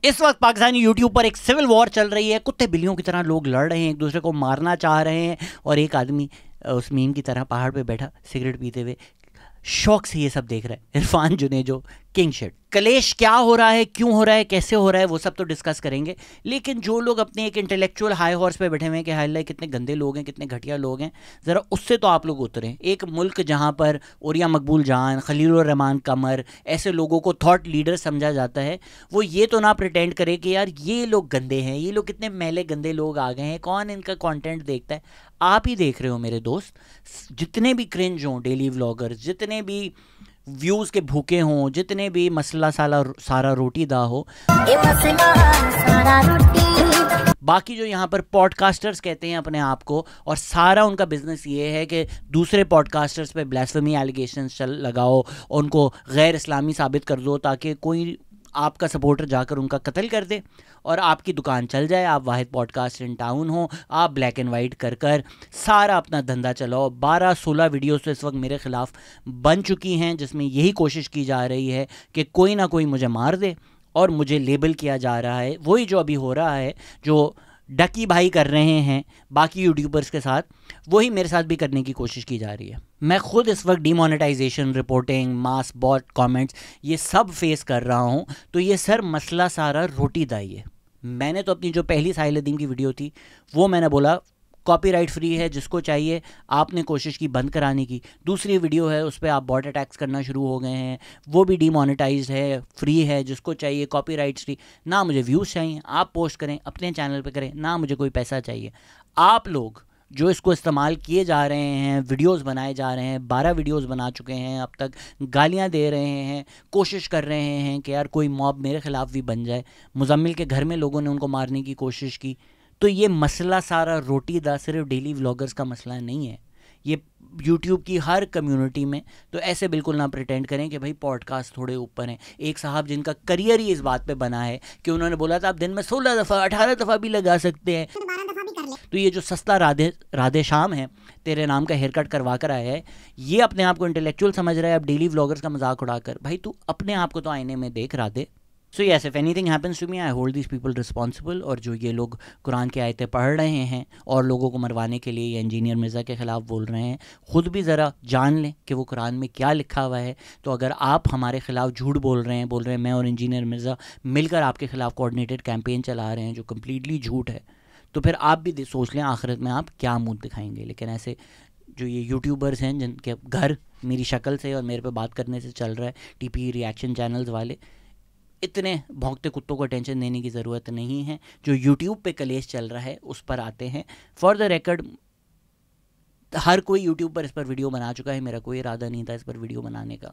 इस वक्त पाकिस्तानी यूट्यूब पर एक सिविल वॉर चल रही है। कुत्ते बिल्लियों की तरह लोग लड़ रहे हैं, एक दूसरे को मारना चाह रहे हैं, और एक आदमी उस मीम की तरह पहाड़ पे बैठा सिगरेट पीते हुए शौक से ये सब देख रहा है। Irfan Junejo king shit. कलेश क्या हो रहा है, क्यों हो रहा है, कैसे हो रहा है, वो सब तो डिस्कस करेंगे। लेकिन जो लोग अपने एक इंटेलेक्चुअल हाई हॉर्स पे बैठे हुए हैं कि हाय कितने गंदे लोग हैं, कितने घटिया लोग हैं, ज़रा उससे तो आप लोग उतरें। एक मुल्क जहाँ पर उरिया मकबूल जान, खलीलुर रहमान कमर ऐसे लोगों को थॉट लीडर समझा जाता है, वो ये तो ना प्रिटेंड करे कि यार ये लोग गंदे हैं, ये लोग कितने मैले गंदे लोग आ गए हैं, कौन इनका कंटेंट देखता है। आप ही देख रहे हो मेरे दोस्त, जितने भी क्रिंज हों डेली व्लॉगर्स, जितने भी व्यूज़ के भूखे हों, जितने भी मसला सारा रोटी दा हो, बाकी जो यहाँ पर पॉडकास्टर्स कहते हैं अपने आप को, और सारा उनका बिजनेस ये है कि दूसरे पॉडकास्टर्स पे ब्लास्फेमी एलिगेशंस लगाओ, उनको गैर इस्लामी साबित कर दो ताकि कोई आपका सपोर्टर जाकर उनका कत्ल कर दे और आपकी दुकान चल जाए, आप वाहिद पॉडकास्ट इन टाउन हो, आप ब्लैक एंड वाइट कर सारा अपना धंधा चलाओ। 12-16 वीडियोस तो इस वक्त मेरे ख़िलाफ़ बन चुकी हैं जिसमें यही कोशिश की जा रही है कि कोई ना कोई मुझे मार दे, और मुझे लेबल किया जा रहा है। वही जो अभी हो रहा है, जो डकी भाई कर रहे हैं बाकी यूट्यूबर्स के साथ, वही मेरे साथ भी करने की कोशिश की जा रही है। मैं खुद इस वक्त डिमोनेटाइजेशन, रिपोर्टिंग, मास बॉट कमेंट्स ये सब फेस कर रहा हूँ। तो ये सर मसला सारा रोटी दाई है। मैंने तो अपनी जो पहली साहिल अदीम की वीडियो थी वो मैंने बोला कॉपीराइट फ्री है, जिसको चाहिए। आपने कोशिश की बंद कराने की। दूसरी वीडियो है उस पर आप बॉट अटैक्स करना शुरू हो गए हैं, वो भी डिमोनेटाइज्ड है, फ्री है, जिसको चाहिए कॉपीराइट फ्री। ना मुझे व्यूज़ चाहिए, आप पोस्ट करें अपने चैनल पे करें, ना मुझे कोई पैसा चाहिए। आप लोग जो इसको इस्तेमाल किए जा रहे हैं, वीडियोस बनाए जा रहे हैं, 12 वीडियोस बना चुके हैं अब तक, गालियां दे रहे हैं, कोशिश कर रहे हैं कि यार कोई मॉब मेरे ख़िलाफ़ भी बन जाए। मुजम्मिल के घर में लोगों ने उनको मारने की कोशिश की। तो ये मसला सारा रोटी दा सिर्फ डेली व्लॉगर्स का मसला नहीं है, ये यूट्यूब की हर कम्युनिटी में। तो ऐसे बिल्कुल ना प्रिटेंड करें कि भाई पॉडकास्ट थोड़े ऊपर हैं। एक साहब जिनका करियर ही इस बात पे बना है कि उन्होंने बोला था आप दिन में 16 दफ़ा 18 दफ़ा भी लगा सकते हैं, तो ये जो सस्ता राधे श्याम है, तेरे नाम का हेयर कट करवा कर आया है, ये अपने आप को इंटेलेक्चुअल समझ रहा है अब डेली व्लॉगर्स का मजाक उड़ाकर। भाई तू अपने आप को तो आईने में देख Radhe. So yes, if anything happens to me I hold this people responsible. और जो ये लोग कुरान की आयतें पढ़ रहे हैं और लोगों को मरवाने के लिए या इंजीनियर मिर्ज़ा के ख़िलाफ़ बोल रहे हैं, ख़ुद भी ज़रा जान लें कि वो कुरान में क्या लिखा हुआ है। तो अगर आप हमारे ख़िलाफ़ झूठ बोल रहे हैं मैं और इंजीनियर मिर्ज़ा मिलकर आपके ख़िलाफ़ कोऑर्डिनेटेड कैंपेन चला रहे हैं जो कम्प्लीटली झूठ है, तो फिर आप भी सोच लें आखिरत में आप क्या मुँह दिखाएंगे। लेकिन ऐसे जो ये यूट्यूबर्स हैं जिनके घर मेरी शक्ल से और मेरे पे बात करने से चल रहा है, टीपी रिएक्शन चैनल्स वाले, इतने भौंकते कुत्तों को टेंशन देने की ज़रूरत नहीं है। जो यूट्यूब पे कलेश चल रहा है उस पर आते हैं। फॉर द रिकॉर्ड हर कोई यूट्यूब पर इस पर वीडियो बना चुका है, मेरा कोई इरादा नहीं था इस पर वीडियो बनाने का।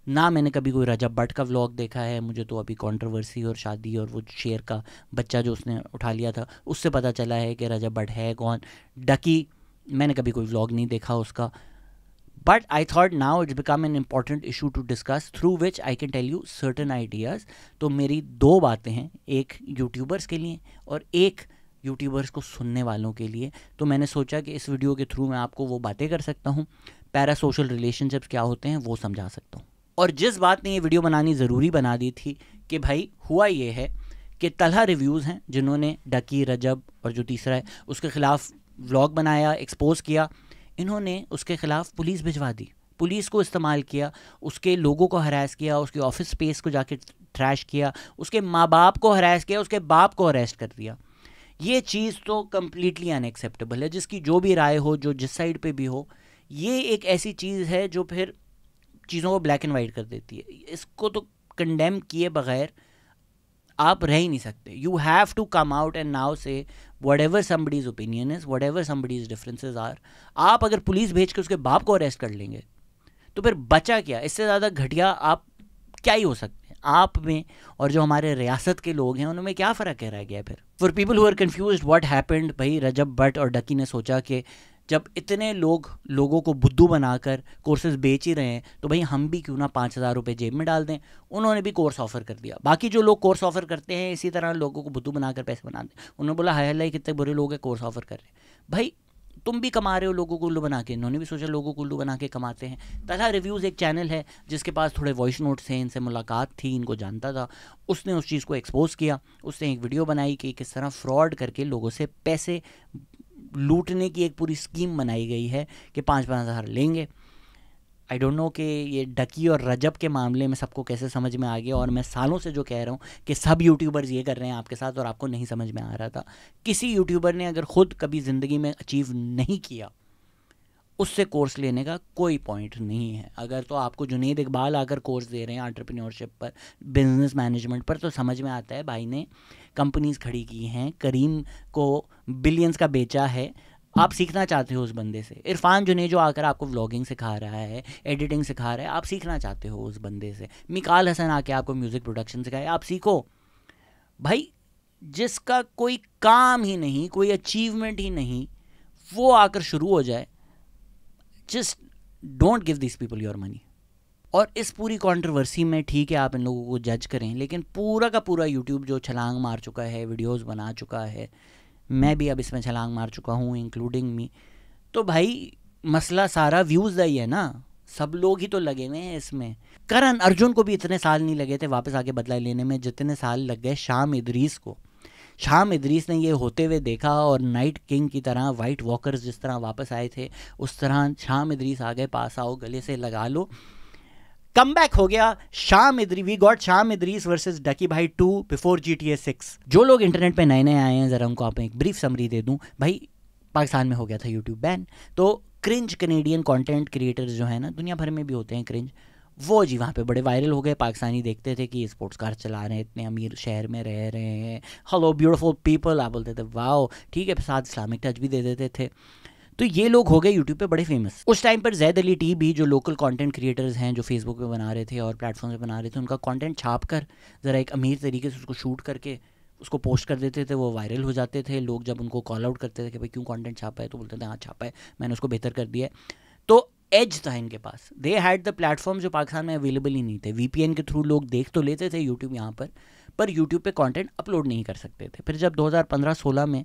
ना मैंने कभी कोई रजब भट्ट का व्लॉग देखा है, मुझे तो अभी कंट्रोवर्सी और शादी और वो शेर का बच्चा जो उसने उठा लिया था उससे पता चला है कि रजब भट्ट है कौन। डकी मैंने कभी कोई व्लॉग नहीं देखा उसका। But I thought now it's become an important issue to discuss through which I can tell you certain ideas. तो मेरी दो बातें हैं, एक यूट्यूबर्स के लिए और एक यूट्यूबर्स को सुनने वालों के लिए। तो मैंने सोचा कि इस वीडियो के थ्रू मैं आपको वो बातें कर सकता हूँ, पैरा सोशल रिलेशनशिप्स क्या होते हैं वो समझा सकता हूँ। और जिस बात ने ये वीडियो बनानी ज़रूरी बना दी थी कि भाई हुआ ये है कि तलहा रिव्यूज़ हैं जिन्होंने डकी, रजब और जो तीसरा है उसके ख़िलाफ़ व्लॉग बनाया, एक्सपोज किया। इन्होंने उसके ख़िलाफ़ पुलिस भिजवा दी, पुलिस को इस्तेमाल किया, उसके लोगों को हरास किया, उसके ऑफिस स्पेस को जाके ट्रैश किया, उसके माँ बाप को हरास किया, उसके बाप को अरेस्ट कर दिया। ये चीज़ तो कम्प्लीटली अनएक्सेप्टेबल है। जिसकी जो भी राय हो, जो जिस साइड पे भी हो, ये एक ऐसी चीज़ है जो फिर चीज़ों को ब्लैक एंड वाइट कर देती है। इसको तो कंडेम किए बगैर आप रह ही नहीं सकते। You have to come out and now say whatever somebody's opinion is, whatever somebody's differences are। आप अगर पुलिस भेज के उसके बाप को अरेस्ट कर लेंगे तो फिर बचा क्या? इससे ज़्यादा घटिया आप क्या ही हो सकते हैं? आप में और जो हमारे रियासत के लोग हैं उनमें क्या फ़र्क रह गया फिर? For people who are confused what happened, भाई रजब भट्ट और डकी ने सोचा कि जब इतने लोगों को बुद्धू बनाकर कोर्सेज बेच ही रहे हैं तो भाई हम भी क्यों ना 5,000 रुपये जेब में डाल दें। उन्होंने भी कोर्स ऑफ़र कर दिया। बाकी जो लोग कोर्स ऑफ़र करते हैं इसी तरह लोगों को बुद्धू बनाकर पैसे बना दें। उन्होंने बोला हाय अल्लाह कितने बुरे लोग हैं कोर्स ऑफ़र कर रहे हैं। भाई तुम भी कमा रहे हो लोगों को उल्लू बना के, इन्होंने भी सोचा लोगों को उल्लू बना के कमाते हैं। तथा रिव्यूज़ एक चैनल है जिसके पास थोड़े वॉइस नोट्स हैं, इनसे मुलाकात थी, इनको जानता था, उसने उस चीज़ को एक्सपोज किया, उसने एक वीडियो बनाई कि किस तरह फ्रॉड करके लोगों से पैसे लूटने की एक पूरी स्कीम बनाई गई है कि 5-5 हज़ार लेंगे। आई डोंट नो कि ये डकी और रजब के मामले में सबको कैसे समझ में आ गया, और मैं सालों से जो कह रहा हूँ कि सब यूट्यूबर्स ये कर रहे हैं आपके साथ और आपको नहीं समझ में आ रहा था। किसी यूट्यूबर ने अगर ख़ुद कभी ज़िंदगी में अचीव नहीं किया, उससे कोर्स लेने का कोई पॉइंट नहीं है। अगर तो आपको जुनैद इकबाल आकर कोर्स दे रहे हैं एंटरप्रेन्योरशिप पर, बिजनेस मैनेजमेंट पर, तो समझ में आता है भाई ने कंपनीज खड़ी की हैं, करीम को बिलियंस का बेचा है, आप सीखना चाहते हो उस बंदे से। इरफान जुनैद जो आकर आपको व्लॉगिंग सिखा रहा है, एडिटिंग सिखा रहा है, आप सीखना चाहते हो उस बंदे से। मिकाल हसन आके आपको म्यूज़िक प्रोडक्शन सिखाए, आप सीखो। भाई जिसका कोई काम ही नहीं, कोई अचीवमेंट ही नहीं, वो आकर शुरू हो जाए, just don't give this people your money. और इस पूरी कंट्रोवर्सी में ठीक है आप इन लोगों को जज करें, लेकिन पूरा का पूरा यूट्यूब जो छलांग मार चुका है, वीडियोस बना चुका है, मैं भी अब इसमें छलांग मार चुका हूँ इंक्लूडिंग मी, तो भाई मसला सारा व्यूज़ का ही है ना, सब लोग ही तो लगे हुए हैं इसमें। करण अर्जुन को भी इतने साल नहीं लगे थे वापस आके बदला लेने में जितने साल लग गए शाम इदरीस को। शाम इदरीस ने ये होते हुए देखा, और नाइट किंग की तरह, वाइट वॉकर्स जिस तरह वापस आए थे उस तरह शाम इदरीस आ गए, पास आओ, गले से लगा लो, कम बैक हो गया। शाम इदरीस, वी गॉट शाम इदरीस वर्सेस डकी भाई 2 बिफोर GTA 6। जो लोग इंटरनेट पे नए नए आए हैं, ज़रा उनको आप एक ब्रीफ समरी दे दूं। भाई पाकिस्तान में हो गया था यूट्यूब बैन, तो क्रिंज कनेडियन कंटेंट क्रिएटर्स जो है ना, दुनिया भर में भी होते हैं क्रिंज, वो जी वहाँ पे बड़े वायरल हो गए। पाकिस्तानी देखते थे कि ये स्पोर्ट्स कार चला रहे हैं, इतने अमीर शहर में रह रहे हैं, हेलो ब्यूटीफुल पीपल, आप बोलते थे वाओ, ठीक है, साथ इस्लामिक टच भी दे देते थे। तो ये लोग हो गए यूट्यूब पे बड़े फेमस। उस टाइम पर जैद अली टी भी, जो लोकल कंटेंट क्रिएटर्स हैं, जो फेसबुक पे बना रहे थे और प्लेटफॉर्म पे बना रहे थे, उनका कंटेंट छाप कर ज़रा एक अमीर तरीके से उसको शूट करके उसको पोस्ट कर देते थे, वो वायरल हो जाते थे। लोग जब उनको कॉल आउट करते थे कि भाई क्यों कंटेंट छापा है, तो बोलते थे हाँ छापा है, मैंने उसको बेहतर कर दिया है। तो एज था इनके पास, दे हैड द प्लेटफॉर्म जो पाकिस्तान में अवेलेबल ही नहीं थे। VPN के थ्रू लोग देख तो लेते थे यूट्यूब यहाँ पर यूट्यूब पे कंटेंट अपलोड नहीं कर सकते थे। फिर जब 2015-16 में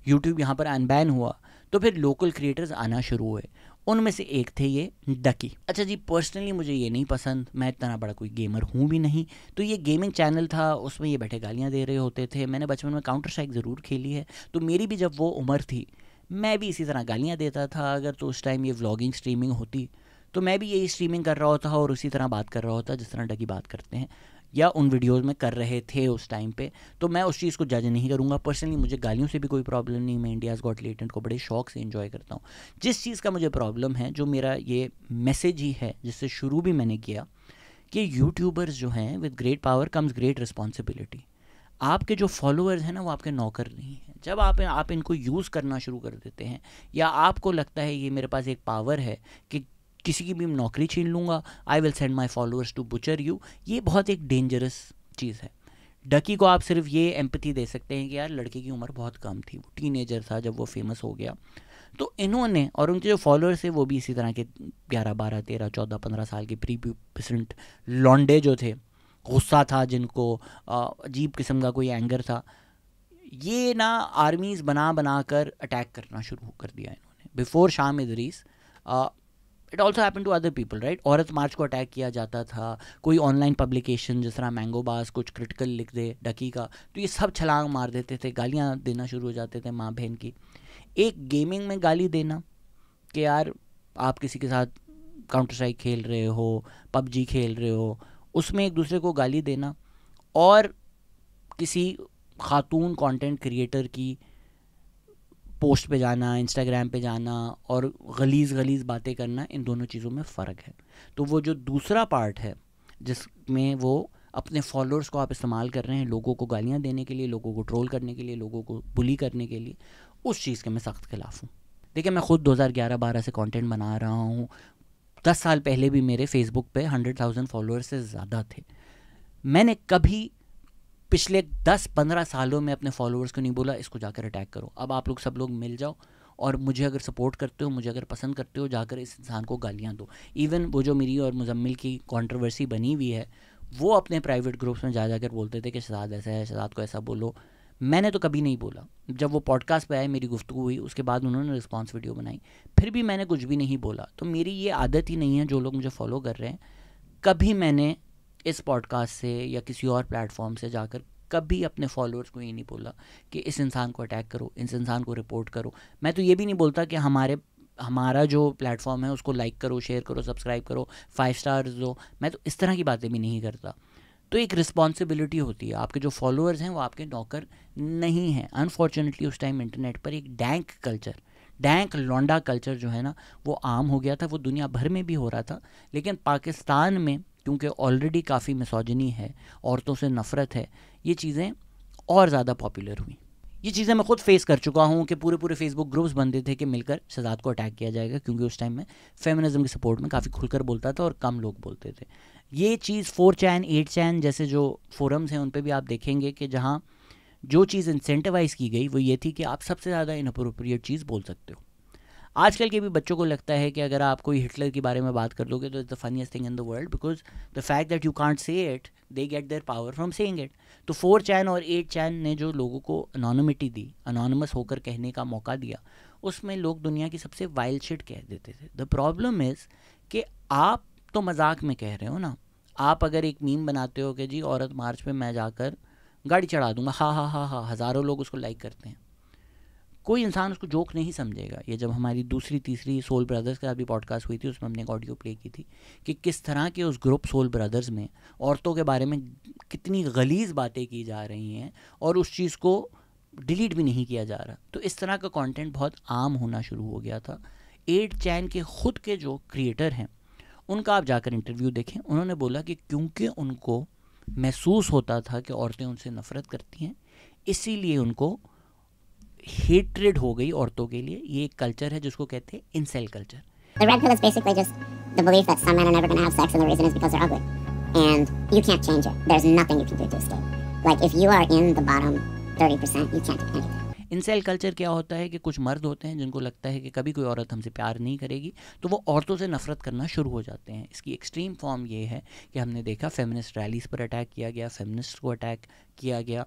यूट्यूब यहाँ पर अनबैन हुआ, तो फिर लोकल क्रिएटर्स आना शुरू हुए, उनमें से एक थे ये डकी। अच्छा जी, पर्सनली मुझे ये नहीं पसंद, मैं इतना बड़ा कोई गेमर हूँ भी नहीं, तो ये गेमिंग चैनल था, उसमें ये बैठे गालियाँ दे रहे होते थे। मैंने बचपन में काउंटर स्ट्राइक ज़रूर खेली है, तो मेरी भी जब वो उम्र थी, मैं भी इसी तरह गालियाँ देता था। अगर तो उस टाइम ये व्लॉगिंग स्ट्रीमिंग होती, तो मैं भी यही स्ट्रीमिंग कर रहा होता और उसी तरह बात कर रहा होता जिस तरह डकी बात करते हैं, या उन वीडियोस में कर रहे थे उस टाइम पे। तो मैं उस चीज़ को जज नहीं करूँगा। पर्सनली मुझे गालियों से भी कोई प्रॉब्लम नहीं, मैं इंडियाज़ गॉट टैलेंट को बड़े शौक से एंजॉय करता हूँ। जिस चीज़ का मुझे प्रॉब्लम है, जो मेरा ये मैसेज ही है जिससे शुरू भी मैंने किया, कि यूट्यूबर्स जो हैं, with great power comes great responsibility. आपके जो फॉलोअर्स हैं ना, वो आपके नौकर नहीं हैं। जब आप इनको यूज़ करना शुरू कर देते हैं, या आपको लगता है ये मेरे पास एक पावर है कि किसी की भी नौकरी छीन लूँगा, I will send my followers to butcher you, ये बहुत एक डेंजरस चीज़ है। डकी को आप सिर्फ ये एम्पैथी दे सकते हैं कि यार लड़के की उम्र बहुत कम थी, वो टीनेजर था जब वो फेमस हो गया। तो इन्होंने, और उनके जो फॉलोअर्स हैं वो भी इसी तरह के 11, 12, 13, 14, 15 साल के प्री-प्यूबरेंट लौंडे जो थे, गुस्सा था जिनको, अजीब किस्म का कोई एंगर था, ये ना आर्मीज़ बना कर अटैक करना शुरू कर दिया इन्होंने। Before Shaam Idrees it also happen to other people, right. Aurat March को अटैक किया जाता था, कोई ऑनलाइन पब्लिकेशन जिस तरह मैंगो बास कुछ क्रिटिकल लिख दे डकी का, तो ये सब छलांग मार देते थे, गालियाँ देना शुरू हो जाते थे माँ बहन की। एक गेमिंग में गाली देना कि यार आप किसी के साथ काउंटर स्ट्राइक खेल रहे हो, PUBG खेल रहे हो, उसमें एक दूसरे को गाली देना, और किसी खातून कंटेंट क्रिएटर की पोस्ट पे जाना, इंस्टाग्राम पे जाना और गलीज़ बातें करना, इन दोनों चीज़ों में फ़र्क है। तो वो जो दूसरा पार्ट है जिसमें वो अपने फॉलोअर्स को आप इस्तेमाल कर रहे हैं लोगों को गालियाँ देने के लिए, लोगों को ट्रोल करने के लिए, लोगों को बुली करने के लिए, उस चीज़ के मैं सख्त खिलाफ़ हूँ। देखिए, मैं खुद 2011-12 से कंटेंट बना रहा हूँ। 10 साल पहले भी मेरे फेसबुक पे 100,000 फॉलोअर्स से ज़्यादा थे। मैंने कभी पिछले 10-15 सालों में अपने फॉलोअर्स को नहीं बोला इसको जाकर अटैक करो। अब आप लोग सब लोग मिल जाओ और मुझे अगर सपोर्ट करते हो, मुझे अगर पसंद करते हो, जाकर इस इंसान को गालियाँ दो। इवन वो जो मेरी और मुजम्मिल की कंट्रोवर्सी बनी हुई है, वो अपने प्राइवेट ग्रुप्स में जाकर बोलते थे कि शहजाद ऐसा है, शहजाद को ऐसा बोलो। मैंने तो कभी नहीं बोला। जब वो पॉडकास्ट पे आए, मेरी गुफ्तगू हुई, उसके बाद उन्होंने रिस्पॉन्स वीडियो बनाई, फिर भी मैंने कुछ भी नहीं बोला। तो मेरी ये आदत ही नहीं है, जो लोग मुझे फॉलो कर रहे हैं, कभी मैंने इस पॉडकास्ट से या किसी और प्लेटफॉर्म से जाकर कभी अपने फॉलोअर्स को ये नहीं बोला कि इस इंसान को अटैक करो, इस इंसान को रिपोर्ट करो। मैं तो ये भी नहीं बोलता कि हमारा जो प्लेटफॉर्म है उसको लाइक करो, शेयर करो, सब्सक्राइब करो, 5 स्टार्स दो। मैं तो इस तरह की बातें भी नहीं करता। तो एक रिस्पॉन्सिबिलिटी होती है, आपके जो फॉलोअर्स हैं वो आपके नौकर नहीं हैं। अनफॉर्चुनेटली उस टाइम इंटरनेट पर एक डैंक लौंडा कल्चर जो है ना, वो आम हो गया था। वो दुनिया भर में भी हो रहा था, लेकिन पाकिस्तान में क्योंकि ऑलरेडी काफ़ी मिसोजिनी है, औरतों से नफ़रत है, ये चीज़ें और ज़्यादा पॉपुलर हुई। ये चीज़ें मैं खुद फेस कर चुका हूँ कि पूरे फेसबुक ग्रुप्स बनते थे कि मिलकर शहजाद को अटैक किया जाएगा, क्योंकि उस टाइम में फेमिनिज्म के सपोर्ट में काफ़ी खुलकर बोलता था और कम लोग बोलते थे। ये चीज़ 4chan 8chan जैसे जो फोरम्स हैं उन पे भी आप देखेंगे कि जहाँ जो चीज़ इंसेंटिवाइज की गई वो ये थी कि आप सबसे ज़्यादा इनअप्रोप्रिएट चीज़ बोल सकते हो। आजकल के भी बच्चों को लगता है कि अगर आप कोई हिटलर के बारे में बात कर दोगे तो it's the funniest thing in the world, because the fact that you can't say it, they get their power from saying it. तो 4chan और 8chan ने जो लोगों को अनोनिमिटी दी, अनोनिमस होकर कहने का मौका दिया, उसमें लोग दुनिया की सबसे वाइल्ड शिट कह देते थे। द प्रॉब्लम इज़ कि आप तो मजाक में कह रहे हो ना। आप अगर एक मीम बनाते हो कि जी औरत मार्च पे मैं जाकर गाड़ी चढ़ा दूंगा, हा हा हा हा, हज़ारों लोग उसको लाइक करते हैं, कोई इंसान उसको जोक नहीं समझेगा। ये जब हमारी दूसरी तीसरी सोल ब्रदर्स का भी पॉडकास्ट हुई थी, उसमें हमने एक ऑडियो प्ले की थी कि किस तरह के उस ग्रुप सोल ब्रदर्स में औरतों के बारे में कितनी गलीज़ बातें की जा रही हैं और उस चीज़ को डिलीट भी नहीं किया जा रहा। तो इस तरह का कंटेंट बहुत आम होना शुरू हो गया था। 8chan के ख़ुद के जो क्रिएटर हैं उनका आप जाकर इंटरव्यू देखें। उन्होंने बोला कि क्योंकि उनको महसूस होता था कि औरतें उनसे नफ़रत करती हैं, इसीलिए उनको हेट्रेड हो गई औरतों के लिए। ये एक कल्चर है जिसको कहते हैं incel culture. The red pill is basically just the belief that some men are never going to have sex and the reason is because they're ugly. And you can't change it. There's nothing you can do to escape. Like if you are in the bottom 30%, you can't do anything. Incel culture क्या होता है कि कुछ मर्द होते हैं जिनको लगता है कि कभी कोई औरत हमसे प्यार नहीं करेगी, तो वो औरतों से नफरत करना शुरू हो जाते हैं। इसकी एक्सट्रीम फॉर्म ये है कि हमने देखा फेमिनिस्ट रैलीज़ पर अटैक किया गया, फेमिनिस्ट को अटैक किया गया।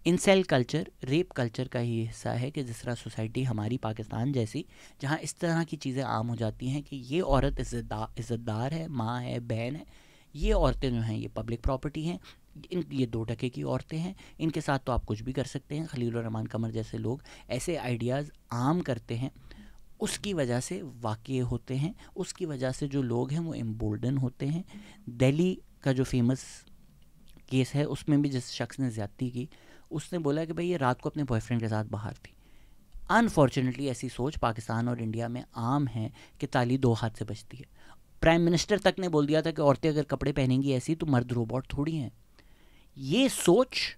इंसेल कल्चर रेप कल्चर का ही हिस्सा है कि जिस तरह सोसाइटी हमारी पाकिस्तान जैसी, जहाँ इस तरह की चीज़ें आम हो जाती हैं कि ये औरत इज़्ज़तदार है, माँ है, बहन है, ये औरतें जो हैं ये पब्लिक प्रॉपर्टी हैं, ये 2 टके की औरतें हैं, इनके साथ तो आप कुछ भी कर सकते हैं। खलीलुर रहमान कमर जैसे लोग ऐसे आइडियाज़ आम करते हैं, उसकी वजह से वाक़ये होते हैं, उसकी वजह से जो लोग हैं वो एम्बोल्डन होते हैं। दिल्ली का जो फेमस केस है उसमें भी जिस शख्स ने ज़्यादती की, उसने बोला कि भाई ये रात को अपने बॉयफ्रेंड के साथ बाहर थी। अनफॉर्चुनेटली ऐसी सोच पाकिस्तान और इंडिया में आम है कि ताली 2 हाथ से बजती है। प्राइम मिनिस्टर तक ने बोल दिया था कि औरतें अगर कपड़े पहनेंगी ऐसी तो मर्द रोबोट थोड़ी हैं। ये सोच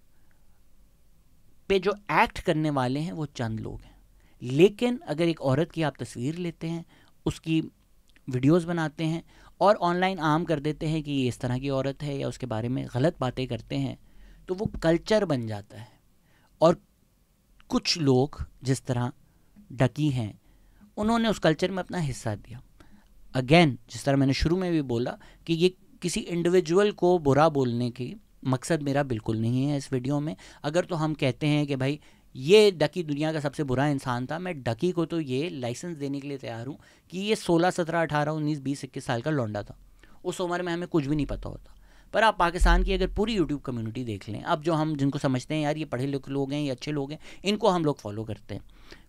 पे जो एक्ट करने वाले हैं वो चंद लोग हैं। लेकिन अगर एक औरत की आप तस्वीर लेते हैं, उसकी वीडियोस बनाते हैं और ऑनलाइन आम कर देते हैं कि ये इस तरह की औरत है या उसके बारे में गलत बातें करते हैं, तो वो कल्चर बन जाता है। और कुछ लोग जिस तरह डकी हैं, उन्होंने उस कल्चर में अपना हिस्सा दिया। अगेन, जिस तरह मैंने शुरू में भी बोला कि ये किसी इंडिविजुअल को बुरा बोलने की मकसद मेरा बिल्कुल नहीं है इस वीडियो में। अगर तो हम कहते हैं कि भाई ये डकी दुनिया का सबसे बुरा इंसान था, मैं डकी को तो ये लाइसेंस देने के लिए तैयार हूँ कि ये 16, 17, 18, 19, 20, 21 साल का लौंडा था। उस उम्र में हमें कुछ भी नहीं पता होता। पर आप पाकिस्तान की अगर पूरी यूट्यूब कम्युनिटी देख लें, अब जो हम जिनको समझते हैं यार ये पढ़े लिखे लोग हैं, ये अच्छे लोग हैं, इनको हम लोग फॉलो करते हैं।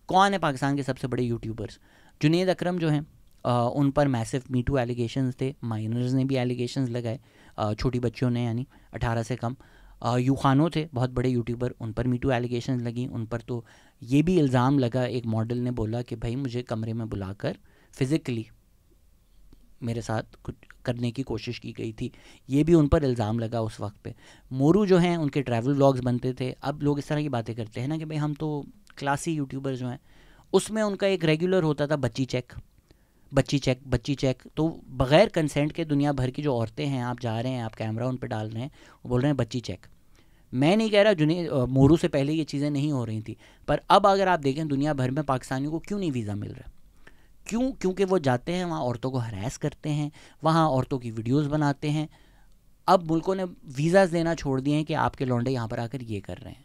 कौन है पाकिस्तान के सबसे बड़े यूट्यूबर्स? जुनेद अकरम जो हैं, उन पर मैसिव मीटू एलिगेशंस थे, माइनर्स ने भी एलिगेशंस लगाए, छोटी बच्चियों ने, यानी 18 से कम। यू खानो थे बहुत बड़े यूट्यूबर, उन पर मीटू एलिगेशंस लगी। उन पर तो ये भी इल्ज़ाम लगा, एक मॉडल ने बोला कि भाई मुझे कमरे में बुलाकर फिज़िकली मेरे साथ कुछ करने की कोशिश की गई थी, ये भी उन पर इल्ज़ाम लगा उस वक्त पे। मोरू जो हैं, उनके ट्रैवल व्लॉग्स बनते थे। अब लोग इस तरह की बातें करते हैं ना कि भाई हम तो क्लासी यूट्यूबर जो हैं, उसमें उनका एक रेगुलर होता था बच्ची चेक। तो बग़ैर कंसेंट के दुनिया भर की जो औरतें हैं, आप जा रहे हैं, आप कैमरा उन पर डाल रहे हैं, वो बोल रहे हैं बच्ची चेक। मैं नहीं कह रहा मोरू से पहले ये चीज़ें नहीं हो रही थी, पर अब अगर आप देखें दुनिया भर में पाकिस्तानियों को क्यों नहीं वीज़ा मिल रहा? क्यों? क्योंकि वो जाते हैं वहाँ औरतों को हरास करते हैं, वहाँ औरतों की वीडियोस बनाते हैं। अब मुल्कों ने वीज़ाज़ देना छोड़ दिए हैं कि आपके लौंडे यहाँ पर आकर ये कर रहे हैं।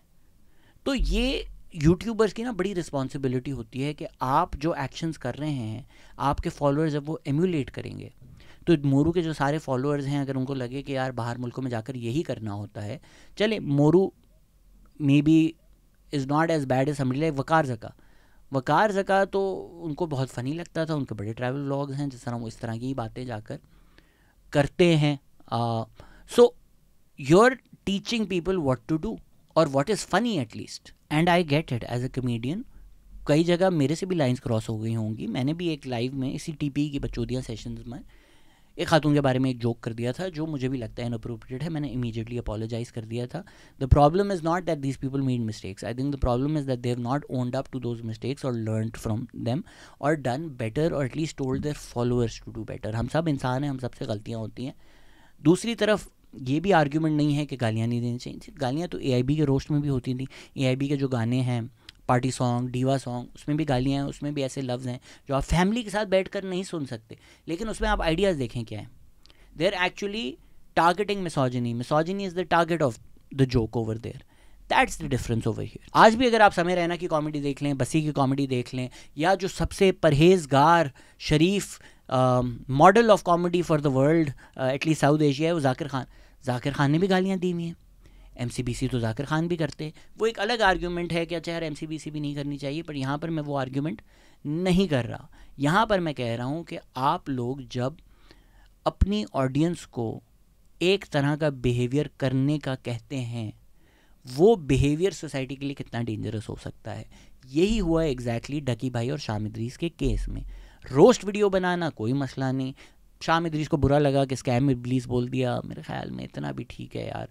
तो ये यूट्यूबर्स की ना बड़ी रिस्पॉन्सिबिलिटी होती है कि आप जो एक्शंस कर रहे हैं आपके फॉलोअर्स जब वो एम्यूलेट करेंगे, तो मोरू के जो सारे फॉलोअर्स हैं अगर उनको लगे कि यार बाहर मुल्कों में जाकर यही करना होता है, चले मोरू may be is not as bad as समझ लाइक वकार ज़का तो उनको बहुत फ़नी लगता था, उनके बड़े ट्रैवल व्लॉग्स हैं जिस तरह वो इस तरह की बातें जाकर करते हैं. So you are teaching people what to do or what is funny at least, and I get it as a comedian. कई जगह मेरे से भी लाइंस क्रॉस हो गई होंगी. मैंने भी एक लाइव में इसी टीपी की बचौदिया सेशंस में एक खातून के बारे में एक जोक कर दिया था जो मुझे भी लगता है इनअप्रोप्रिएट है. मैंने इमीडिएटली अपोलोजाइज कर दिया था. The problem is not that these people made mistakes, I think the problem is that they have not owned up to those mistakes और लर्नड फ्रॉम देम और डन बेटर और at least told their followers to do better. हम सब इंसान हैं, हम सबसे गलतियाँ होती हैं. दूसरी तरफ ये भी आर्ग्यूमेंट नहीं है कि गालियाँ नहीं देनी चाहिए. गालियाँ तो AIB के रोस्ट में भी होती थी. AIB के जो गाने हैं, पार्टी सॉन्ग, डीवा सॉन्ग, उसमें भी गालियाँ हैं, उसमें भी ऐसे लफ्ज़ हैं जो आप फैमिली के साथ बैठकर नहीं सुन सकते. लेकिन उसमें आप आइडियाज़ देखें क्या है. They are actually targeting misogyny. Misogyny is the target of the joke over there. That's the difference over here. आज भी अगर आप समय रैना की कॉमेडी देख लें, बसी की कॉमेडी देख लें, या जो सबसे परहेजगार शरीफ model of comedy for the world at least South Asia है, वो जाकिर खान ने भी गालियाँ दी हुई हैं. MCBC तो जाकिर खान भी करते. वो एक अलग आर्ग्यूमेंट है कि अच्छा यार MCBC भी नहीं करनी चाहिए, पर यहाँ पर मैं वो आर्ग्यूमेंट नहीं कर रहा. यहाँ पर मैं कह रहा हूँ कि आप लोग जब अपनी ऑडियंस को एक तरह का बिहेवियर करने का कहते हैं, वो बिहेवियर सोसाइटी के लिए कितना डेंजरस हो सकता है. यही हुआ एग्जैक्टली डकी भाई और शाम इदरीस के केस में. रोस्ट वीडियो बनाना कोई मसला नहीं. शाम इदरीस को बुरा लगा कि स्कैम इब्लीस बोल दिया, मेरे ख्याल में इतना भी ठीक है यार.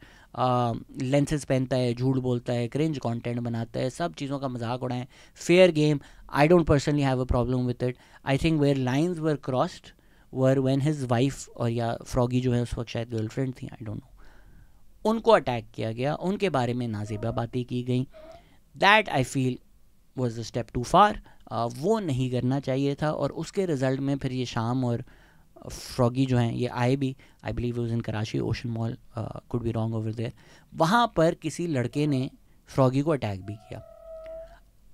लेंसेज पहनता है, झूठ बोलता है, क्रिंज कंटेंट बनाता है, सब चीज़ों का मजाक उड़ाएं, fair game. I don't personally have a problem with it. I think where lines were crossed were when his wife और या फ्रॉगी जो है उस वक्त शायद गर्लफ्रेंड थी, आई डोंट नो, उनको अटैक किया गया, उनके बारे में नाज़ेबा बातें की गई. That I feel was a step too far. वो नहीं करना चाहिए था. और उसके रिज़ल्ट में फिर ये शाम और फ्रॉगी जो हैं ये आए भी. I believe was in Karachi, Ocean Mall, could be wrong over there. वहाँ पर किसी लड़के ने फ्रॉगी को अटैक भी किया.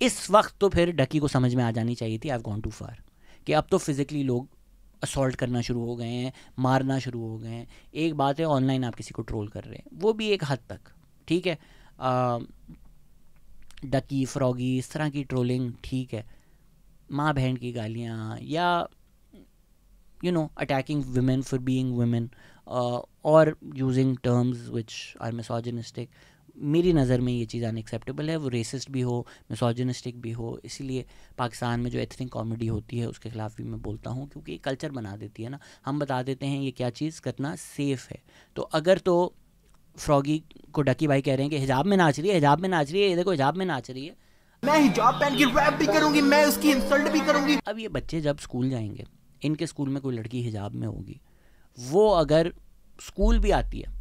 इस वक्त तो फिर डकी को समझ में आ जानी चाहिए थी आई हैव गॉन टू फार, कि अब तो फिज़िकली लोग असॉल्ट करना शुरू हो गए हैं, मारना शुरू हो गए हैं. एक बात है ऑनलाइन आप किसी को ट्रोल कर रहे हैं, वो भी एक हद तक ठीक है. डकी, फ्रॉगी, इस तरह की ट्रोलिंग ठीक है. माँ बहन की गालियाँ या you know attacking women for being women or using terms which are misogynistic, मेरी नज़र में ये चीज़ अनएक्सेप्टेबल है. वो रेसिस्ट भी हो, मिसोजिनिस्टिक भी हो. इसीलिए पाकिस्तान में जो एथनिक कॉमेडी होती है उसके ख़िलाफ़ भी मैं बोलता हूँ, क्योंकि कल्चर बना देती है ना. हम बता देते हैं ये क्या चीज़ करना सेफ़ है. तो अगर तो फ्रॉगी को डकी भाई कह रहे हैं कि हिजाब में नाच रही है, हिजाब में नाच रही है, ये देखो हिजाब में नाच रही है, मैं हिजाब पहन के रैप भी करूंगी, मैं उसकी इंसल्ट भी करूंगी. अब ये बच्चे जब स्कूल जाएंगे, इनके स्कूल में कोई लड़की हिजाब में होगी, वो अगर स्कूल भी आती है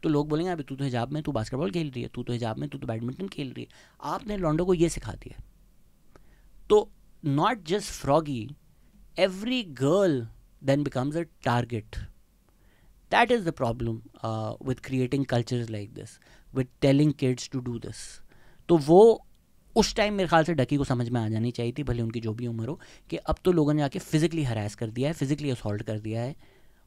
तो लोग बोलेंगे अभी तू तो हिजाब में, तू बास्केटबॉल खेल रही है, तू तो हिजाब में, तू तो बैडमिंटन खेल रही है. आपने लॉन्डो को ये सिखा दिया. तो not just froggy, every girl then becomes a target. That is the problem with creating cultures like this, with telling kids to do this. तो वो उस टाइम मेरे ख्याल से डकी को समझ में आ जानी चाहिए थी, भले उनकी जो भी उम्र हो, कि अब तो लोगों ने जाके फिजिकली हरास कर दिया है, फिजिकली असॉल्ट कर दिया है.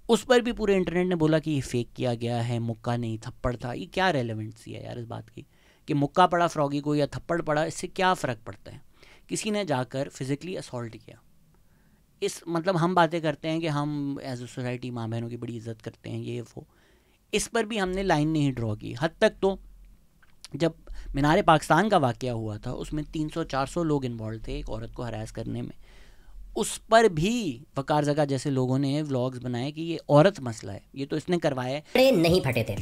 उस पर भी पूरे इंटरनेट ने बोला कि ये फेक किया गया है, मुक्का नहीं थप्पड़ था. ये क्या रेलेवेंसी है यार इस बात की कि मुक्का पड़ा फ्रॉगी को या थप्पड़ पड़ा, इससे क्या फ़र्क पड़ता है. किसी ने जाकर फिजिकली असॉल्ट किया. इस मतलब हम बातें करते हैं कि हम एज ए सोसाइटी माँ बहनों की बड़ी इज्जत करते हैं, ये वो, इस पर भी हमने लाइन नहीं ड्रॉ की. हद तक तो जब मीनार पाकिस्तान का वाक़या हुआ था उसमें 300-400 लोग इन्वॉल्व थे एक औरत को हरास करने में. उस पर भी वकार ज़का जैसे लोगों ने व्लॉग्स बनाए कि ये औरत मसला है, ये तो इसने करवाया है. कपड़े नहीं फटे थे,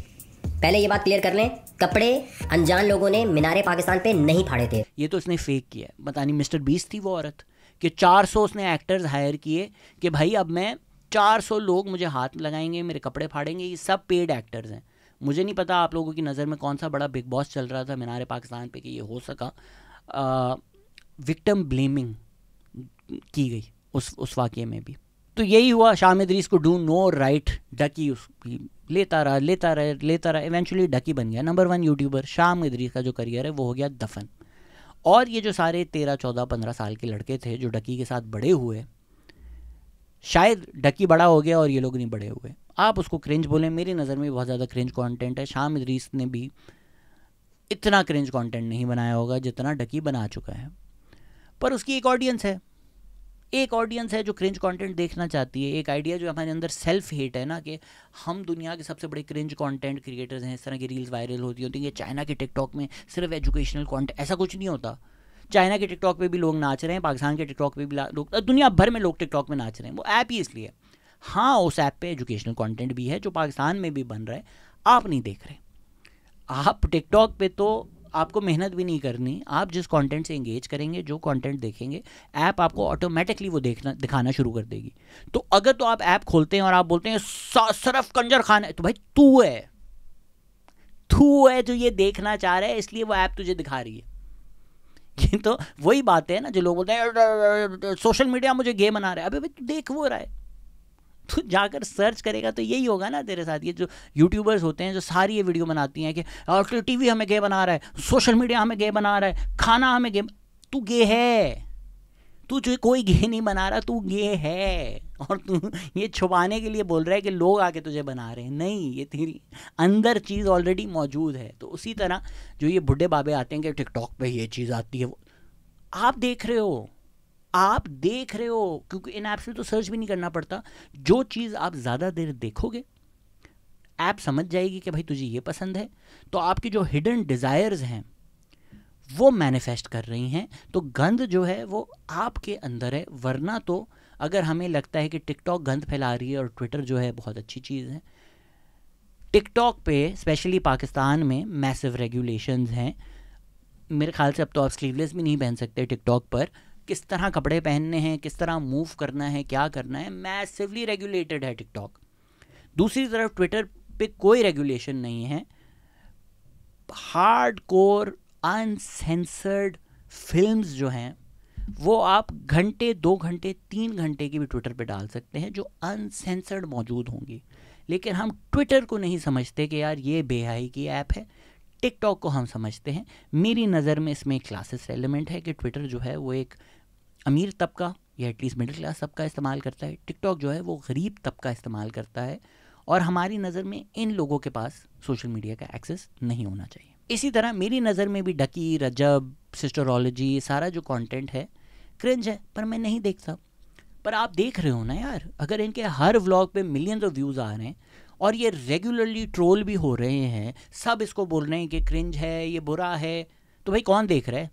पहले ये बात क्लियर कर लें. कपड़े अनजान लोगों ने मीनार पाकिस्तान पे नहीं फाड़े थे, ये तो इसने फेक किया है. पता नहीं मिस्टर बीस्ट थी वो औरत कि 400 उसने एक्टर्स हायर किए कि भाई अब मैं 400 लोग मुझे हाथ लगाएंगे, मेरे कपड़े फाड़ेंगे. ये सब पेड एक्टर्स हैं. मुझे नहीं पता आप लोगों की नज़र में कौन सा बड़ा बिग बॉस चल रहा था मीनार पाकिस्तान पे कि ये हो सका. विक्टिम ब्लेमिंग की गई उस वाक़े में भी. तो यही हुआ. शाम इदरीस को डू नो राइट, डकी लेता रहा, इवेंचुअली डकी बन गया नंबर 1 यूट्यूबर। शाम इदरीस का जो करियर है वो हो गया दफन। और ये जो सारे 13, 14, 15 साल के लड़के थे जो डकी के साथ बड़े हुए, शायद डकी बड़ा हो गया और ये लोग नहीं बड़े हुए। आप उसको क्रिंज बोलें, मेरी नज़र में बहुत ज़्यादा क्रिंज कंटेंट है। शाम इदरीस ने भी इतना क्रिंज कंटेंट नहीं बनाया होगा जितना डकी बना चुका है, पर उसकी एक ऑडियंस है जो क्रिंज कंटेंट देखना चाहती है। एक आइडिया जो हमारे अंदर सेल्फ हेट है ना, कि हम दुनिया के सबसे बड़े क्रिंज कंटेंट क्रिएटर्स हैं, इस तरह की रील्स वायरल होती हैं। चाइना के टिकटॉक में सिर्फ एजुकेशनल कंटेंट, ऐसा कुछ नहीं होता। चाइना के टिकटॉक पे भी लोग नाच रहे हैं, पाकिस्तान के टिकटॉक पे भी लोग, दुनिया भर में लोग टिकटॉक में नाच रहे हैं। वो ऐप ही इसलिए, हाँ उस ऐप पे एजुकेशनल कंटेंट भी है जो पाकिस्तान में भी बन रहा है, आप नहीं देख रहे। आप टिकटॉक पे तो आपको मेहनत भी नहीं करनी, आप जिस कंटेंट से एंगेज करेंगे, जो कंटेंट देखेंगे, ऐप आपको ऑटोमेटिकली वो दिखाना शुरू कर देगी। तो अगर तो आप ऐप खोलते हैं और आप बोलते हैं सरफ कंजर खान है, तो भाई तू है जो ये देखना चाह रहा है, इसलिए वो ऐप तुझे दिखा रही है। ये तो वही बात है ना, जो लोग बोलते हैं सोशल मीडिया मुझे गे बना रहा है। अबे भाई तू देख वो रहा है, तो जाकर सर्च करेगा तो यही होगा ना तेरे साथ। ये जो यूट्यूबर्स होते हैं जो सारी ये वीडियो बनाती हैं कि टीवी हमें गे बना रहा है, सोशल मीडिया हमें गे बना रहा है, खाना हमें गे, तू गे है, तू जो कोई गे नहीं बना रहा, तू गे है। और तू ये छुपाने के लिए बोल रहा है कि लोग आके तुझे बना रहे हैं। नहीं, ये तेरी अंदर चीज़ ऑलरेडी मौजूद है। तो उसी तरह जो ये बुढ़े बाबे आते हैं कि टिकटॉक पे ये चीज़ आती है, वो आप देख रहे हो, क्योंकि इन ऐप से तो सर्च भी नहीं करना पड़ता। जो चीज़ आप ज़्यादा देर देखोगे, ऐप समझ जाएगी कि भाई तुझे ये पसंद है, तो आपकी जो हिडन डिज़ायर्स हैं वो मैनिफेस्ट कर रही हैं। तो गंद जो है वो आपके अंदर है। वरना तो अगर हमें लगता है कि टिकटॉक गंद फैला रही है और ट्विटर जो है बहुत अच्छी चीज़ है, टिकटॉक पे स्पेशली पाकिस्तान में मैसिव रेगुलेशंस हैं। मेरे ख्याल से अब तो आप स्लीवलेस भी नहीं पहन सकते टिकटॉक पर। किस तरह कपड़े पहनने हैं, किस तरह मूव करना है, क्या करना है, मैसिवली रेगुलेटेड है टिकटॉक। दूसरी तरफ ट्विटर पे कोई रेगुलेशन नहीं है। हार्ड कोर अनसेंसर्ड फिल्म्स जो हैं वो आप घंटे, 2 घंटे, 3 घंटे की भी ट्विटर पे डाल सकते हैं जो अनसेंसर्ड मौजूद होंगी। लेकिन हम ट्विटर को नहीं समझते कि यार ये बेहयाई की ऐप है। टिकटॉक को हम समझते हैं। मेरी नज़र में इसमें एक क्लासेस एलिमेंट है कि ट्विटर जो है वो एक अमीर तबका या एटलीस्ट मिडिल क्लास तबका इस्तेमाल करता है। टिकटॉक जो है वो गरीब तबका इस्तेमाल करता है। और हमारी नज़र में इन लोगों के पास सोशल मीडिया का एक्सेस नहीं होना चाहिए। इसी तरह मेरी नज़र में भी डकी, रजब, सिस्टरोलॉजी, सारा जो कंटेंट है क्रिंज है, पर मैं नहीं देखता। पर आप देख रहे हो ना यार, अगर इनके हर व्लॉग पे मिलियंस ऑफ व्यूज़ आ रहे हैं और ये रेगुलरली ट्रोल भी हो रहे हैं, सब इसको बोल रहे हैं कि क्रिंज है, ये बुरा है, तो भाई कौन देख रहा है?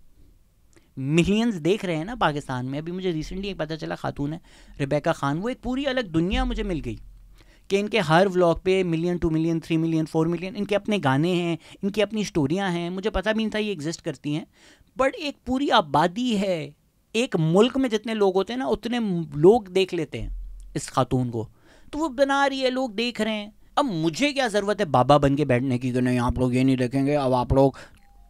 मिलियंस देख रहे हैं ना पाकिस्तान में। अभी मुझे रिसेंटली एक पता चला, खातून है रिबेका खान, वो एक पूरी अलग दुनिया मुझे मिल गई कि इनके हर व्लॉग पे 1 मिलियन, 2 मिलियन, 3 मिलियन, 4 मिलियन, इनके अपने गाने हैं, इनकी अपनी स्टोरियां हैं। मुझे पता भी नहीं था ये एग्जिस्ट करती हैं। बट एक पूरी आबादी है, एक मुल्क में जितने लोग होते हैं ना उतने लोग देख लेते हैं इस खातून को। तो वो बना रही है, लोग देख रहे हैं। अब मुझे क्या ज़रूरत है बाबा बन के बैठने की कि नहीं आप लोग ये नहीं देखेंगे, अब आप लोग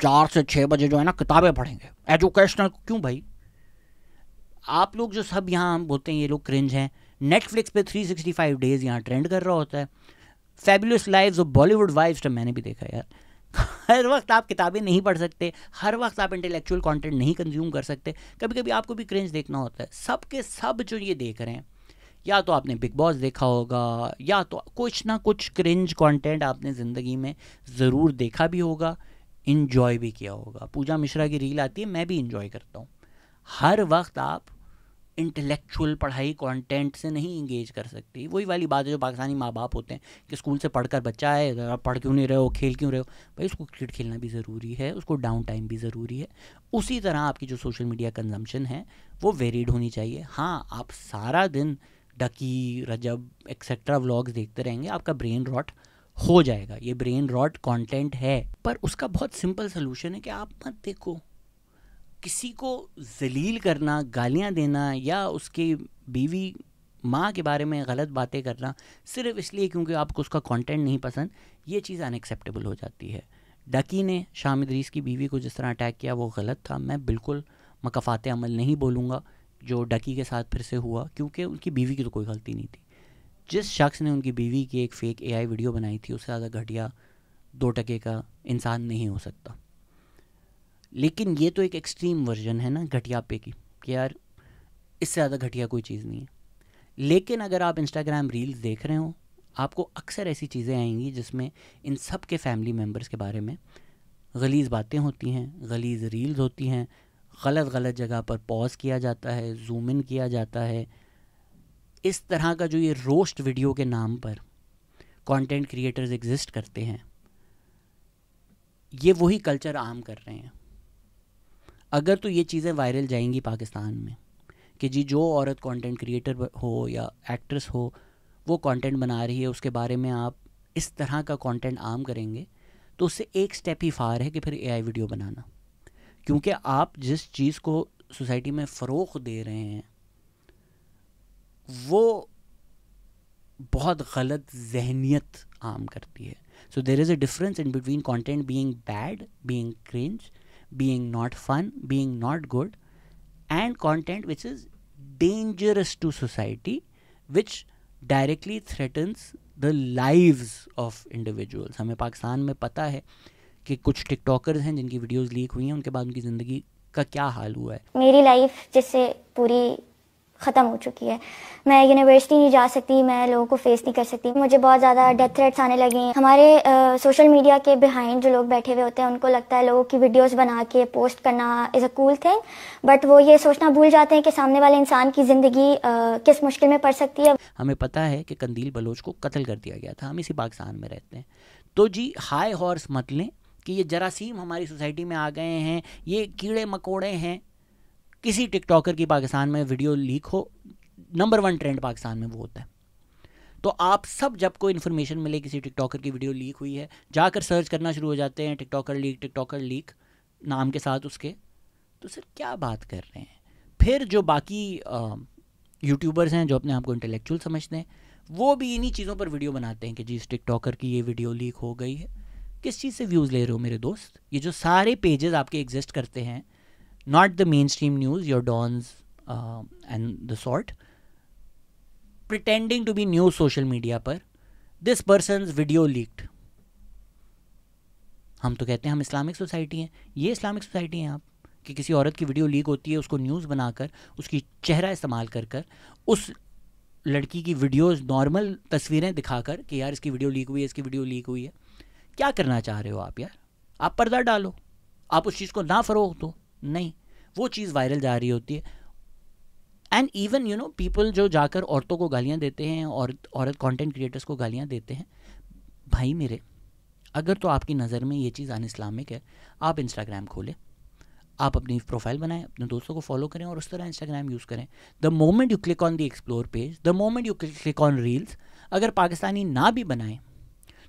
4 से 6 बजे जो है ना किताबें पढ़ेंगे, एजुकेशनल। क्यों भाई? आप लोग जो सब यहाँ बोलते हैं ये लोग क्रिंज हैं, नेटफ्लिक्स पे 365 डेज़ यहाँ ट्रेंड कर रहा होता है। Fabulous lives of Bollywood wives तो मैंने भी देखा यार। हर वक्त आप किताबें नहीं पढ़ सकते, हर वक्त आप इंटेलेक्चुअल कंटेंट नहीं कंज्यूम कर सकते। कभी कभी आपको भी क्रिंज देखना होता है। सब के सब जो ये देख रहे हैं, या तो आपने बिग बॉस देखा होगा, या तो कुछ ना कुछ क्रिंज कंटेंट आपने ज़िंदगी में ज़रूर देखा भी होगा, इन्जॉय भी किया होगा। पूजा मिश्रा की रील आती है, मैं भी इन्जॉय करता हूँ। हर वक्त आप इंटेलेक्चुअल पढ़ाई कंटेंट से नहीं इंगेज कर सकती। वही वाली बात है जो पाकिस्तानी माँ बाप होते हैं कि स्कूल से पढ़कर बच्चा है, आप पढ़ क्यों नहीं रहे हो, खेल क्यों रहे हो? भाई उसको क्रिकेट खेलना भी ज़रूरी है, उसको डाउन टाइम भी ज़रूरी है। उसी तरह आपकी जो सोशल मीडिया कंजम्पशन है वो वेरीड होनी चाहिए। हाँ, आप सारा दिन डकी, रजब एक्सेट्रा व्लॉग्स देखते रहेंगे, आपका ब्रेन रॉट हो जाएगा। ये ब्रेन रॉट कंटेंट है, पर उसका बहुत सिंपल सोल्यूशन है कि आप मत देखो। किसी को जलील करना, गालियां देना या उसकी बीवी माँ के बारे में गलत बातें करना सिर्फ इसलिए क्योंकि आपको उसका कंटेंट नहीं पसंद, ये चीज़ अनएक्सेप्टेबल हो जाती है। डकी ने शाम इदरीस की बीवी को जिस तरह अटैक किया वो गलत था। मैं बिल्कुल मकफ़ाते अमल नहीं बोलूँगा जो डकी के साथ फिर से हुआ, क्योंकि उनकी बीवी की तो कोई गलती नहीं थी। जिस शख्स ने उनकी बीवी की एक फ़ेक AI वीडियो बनाई थी उससे ज़्यादा घटिया 2 टके का इंसान नहीं हो सकता। लेकिन ये तो एक एक्सट्रीम वर्जन है ना घटियापे की, कि यार इससे ज़्यादा घटिया कोई चीज़ नहीं है। लेकिन अगर आप इंस्टाग्राम रील्स देख रहे हो, आपको अक्सर ऐसी चीज़ें आएंगी जिसमें इन सब के फैमिली मेम्बर्स के बारे में गलीज़ बातें होती हैं, गलीज़ रील्स होती हैं, गलत जगह पर पॉज किया जाता है, जूम इन किया जाता है। इस तरह का जो ये रोस्ट वीडियो के नाम पर कंटेंट क्रिएटर्स एग्जिस्ट करते हैं, ये वही कल्चर आम कर रहे हैं। अगर तो ये चीज़ें वायरल जाएंगी पाकिस्तान में कि जी जो औरत कंटेंट क्रिएटर हो या एक्ट्रेस हो वो कंटेंट बना रही है, उसके बारे में आप इस तरह का कंटेंट आम करेंगे, तो उससे एक स्टेप ही फार है कि फिर AI वीडियो बनाना। क्योंकि आप जिस चीज़ को सोसाइटी में फ़रोग़ दे रहे हैं वो बहुत गलत जहनियत आम करती है। So there is a difference in between content being bad, being cringe, being not fun, being not good, and content which is dangerous to society, which directly threatens the lives of individuals. हमें पाकिस्तान में पता है कि कुछ TikTokers हैं जिनकी videos leak हुई हैं, उनके बाद उनकी ज़िंदगी का क्या हाल हुआ है। मेरी लाइफ जिससे पूरी ख़त्म हो चुकी है। मैं यूनिवर्सिटी नहीं जा सकती, मैं लोगों को फेस नहीं कर सकती, मुझे बहुत ज़्यादा डेथ थ्रेट्स आने लगे हैं। हमारे सोशल मीडिया के बिहाइंड जो लोग बैठे हुए होते हैं उनको लगता है लोगों की वीडियोस बना के पोस्ट करना is a cool thing, but वो ये सोचना भूल जाते हैं कि सामने वाले इंसान की ज़िंदगी किस मुश्किल में पड़ सकती है। हमें पता है कि कंदील बलोच को कत्ल कर दिया गया था, हम इसी पाकिस्तान में रहते हैं, तो जी हाई हॉर्स मत लें कि ये जरासीम हमारी सोसाइटी में आ गए हैं, ये कीड़े मकोड़े हैं। किसी टिकटॉकर की पाकिस्तान में वीडियो लीक हो, नंबर 1 ट्रेंड पाकिस्तान में वो होता है। तो आप सब जब कोई इन्फॉर्मेशन मिले किसी टिकटॉकर की वीडियो लीक हुई है, जाकर सर्च करना शुरू हो जाते हैं टिकटॉकर लीक नाम के साथ उसके। तो सर क्या बात कर रहे हैं। फिर जो बाकी यूट्यूबर्स हैं जो अपने आप को इंटेलेक्चुअल समझते हैं, वो भी इन्हीं चीज़ों पर वीडियो बनाते हैं कि जी इस टिकटॉकर की ये वीडियो लीक हो गई है। किस चीज़ से व्यूज़ ले रहे हो मेरे दोस्त? ये जो सारे पेजेस आपके एग्जिस्ट करते हैं, not the mainstream news, your dons and the sort, pretending to be news social media पर this person's video leaked। हम तो कहते हैं हम इस्लामिक सोसाइटी हैं, ये इस्लामिक सोसाइटी हैं आप कि किसी औरत की वीडियो लीक होती है, उसको न्यूज़ बनाकर उसकी चेहरा इस्तेमाल कर उस लड़की की वीडियोस नॉर्मल तस्वीरें दिखाकर कि यार इसकी वीडियो लीक हुई है, इसकी वीडियो लीक हुई है। क्या करना चाह रहे हो आप यार? आप पर्दा डालो, आप उस चीज़ को ना फ़रोग़ दो, नहीं, वो चीज़ वायरल जा रही होती है। And even you know people जो जाकर औरतों को गालियाँ देते हैं और औरत कंटेंट क्रिएटर्स को गालियाँ देते हैं, भाई मेरे, अगर तो आपकी नज़र में ये चीज़ अनइस्लामिक है, आप इंस्टाग्राम खोलें, आप अपनी प्रोफाइल बनाएं, अपने दोस्तों को फॉलो करें और उस तरह इंस्टाग्राम यूज़ करें। The moment you click on the explore page, the moment you click on reels, अगर पाकिस्तानी ना भी बनाएं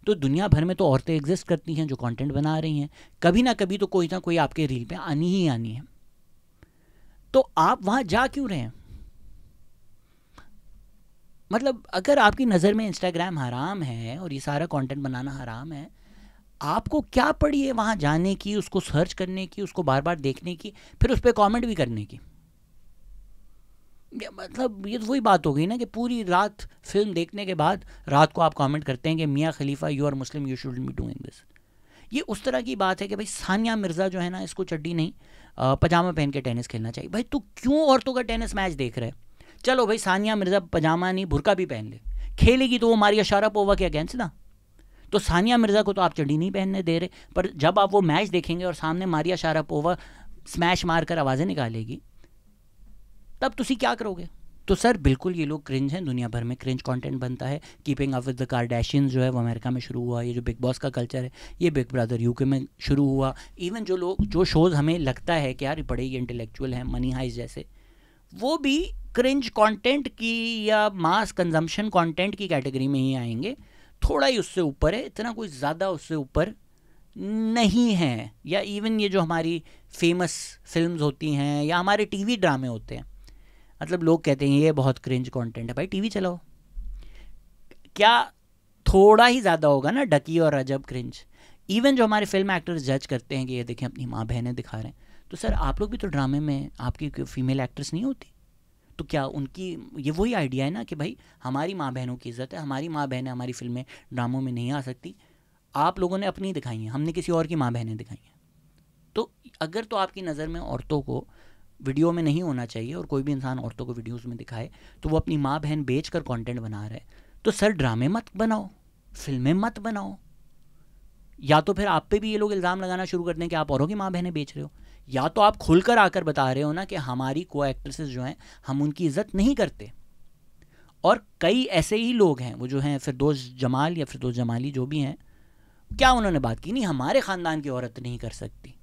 तो दुनिया भर में तो औरतें एग्जिस्ट करती हैं जो कंटेंट बना रही हैं, कभी ना कभी तो कोई ना कोई आपके रील पे आनी ही आनी है। तो आप वहाँ जा क्यों रहे हैं? मतलब अगर आपकी नज़र में इंस्टाग्राम हराम है और ये सारा कंटेंट बनाना हराम है, आपको क्या पड़ी है वहाँ जाने की, उसको सर्च करने की, उसको बार बार देखने की, फिर उस पर कॉमेंट भी करने की? मतलब ये तो वही बात हो गई ना कि पूरी रात फिल्म देखने के बाद रात को आप कमेंट करते हैं कि Mia Khalifa you are Muslim, you should be doing this. ये उस तरह की बात है कि भाई सानिया मिर्ज़ा जो है ना, इसको चड्डी नहीं पजामा पहन के टेनिस खेलना चाहिए। भाई तू क्यों औरतों का टेनिस मैच देख रहा है? चलो भाई सानिया मिर्ज़ा पजामा नहीं बुर्का भी पहन ले, खेलेगी तो वो मारिया शारापोवा के अगेंस्ट ना। तो सानिया मिर्ज़ा को तो आप चड्डी नहीं पहनने दे रहे, पर जब आप वो मैच देखेंगे और सामने मारिया शारापोवा स्मैश मार कर आवाज़ें निकालेगी, तब तुसी क्या करोगे? तो सर बिल्कुल ये लोग क्रिंज हैं, दुनिया भर में क्रिंज कंटेंट बनता है। कीपिंग अप विद द कार्डेशियंस जो है वो अमेरिका में शुरू हुआ, ये जो बिग बॉस का कल्चर है ये बिग ब्रदर यूके में शुरू हुआ। इवन जो शोज़ हमें लगता है कि यार बड़े ही इंटेलेक्चुअल हैं, मनी हाइस्ट जैसे, वो भी क्रिंज कंटेंट की या मास कंजम्पशन कंटेंट की कैटेगरी में ही आएंगे। थोड़ा ही उससे ऊपर है, इतना कोई ज़्यादा उससे ऊपर नहीं है। या इवन ये जो हमारी फेमस फिल्म्स होती हैं या हमारे टीवी ड्रामे होते हैं, मतलब लोग कहते हैं ये बहुत क्रिंज कंटेंट है। भाई टीवी चलाओ, क्या थोड़ा ही ज़्यादा होगा ना डकी और रजब क्रिंज? इवन जो हमारे फिल्म एक्टर्स जज करते हैं कि ये देखें अपनी माँ बहनें दिखा रहे हैं, तो सर आप लोग भी तो ड्रामे में आपकी फीमेल एक्ट्रेस नहीं होती, तो क्या उनकी ये वही आइडिया है ना कि भाई हमारी माँ बहनों की इज़्ज़त है, हमारी माँ बहनें हमारी फिल्में ड्रामों में नहीं आ सकती, आप लोगों ने अपनी दिखाई हैं, हमने किसी और की माँ बहनें दिखाई हैं। तो अगर तो आपकी नज़र में औरतों को वीडियो में नहीं होना चाहिए और कोई भी इंसान औरतों को वीडियोस में दिखाए तो वो अपनी माँ बहन बेच कर कॉन्टेंट बना रहा है, तो सर ड्रामे मत बनाओ, फिल्में मत बनाओ। या तो फिर आप पे भी ये लोग इल्ज़ाम लगाना शुरू कर दें कि आप औरों की माँ बहनें बेच रहे हो, या तो आप खुलकर आकर बता रहे हो ना कि हमारी को एक्ट्रेसेस जो हैं हम उनकी इज़्ज़त नहीं करते। और कई ऐसे ही लोग हैं वो जो हैं फिरदौस जमाल या फिरदौस जमाली जो भी हैं, क्या उन्होंने बात की, नहीं हमारे ख़ानदान की औरत नहीं कर सकती।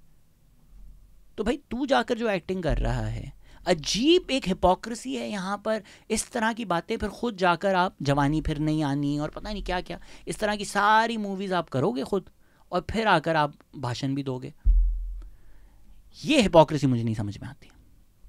तो भाई तू जाकर जो एक्टिंग कर रहा है, अजीब एक हिपोक्रेसी है यहाँ पर। इस तरह की बातें फिर खुद जाकर आप जवानी फिर नहीं आनी और पता नहीं क्या क्या इस तरह की सारी मूवीज़ आप करोगे खुद और फिर आकर आप भाषण भी दोगे। ये हिपोक्रेसी मुझे नहीं समझ में आती।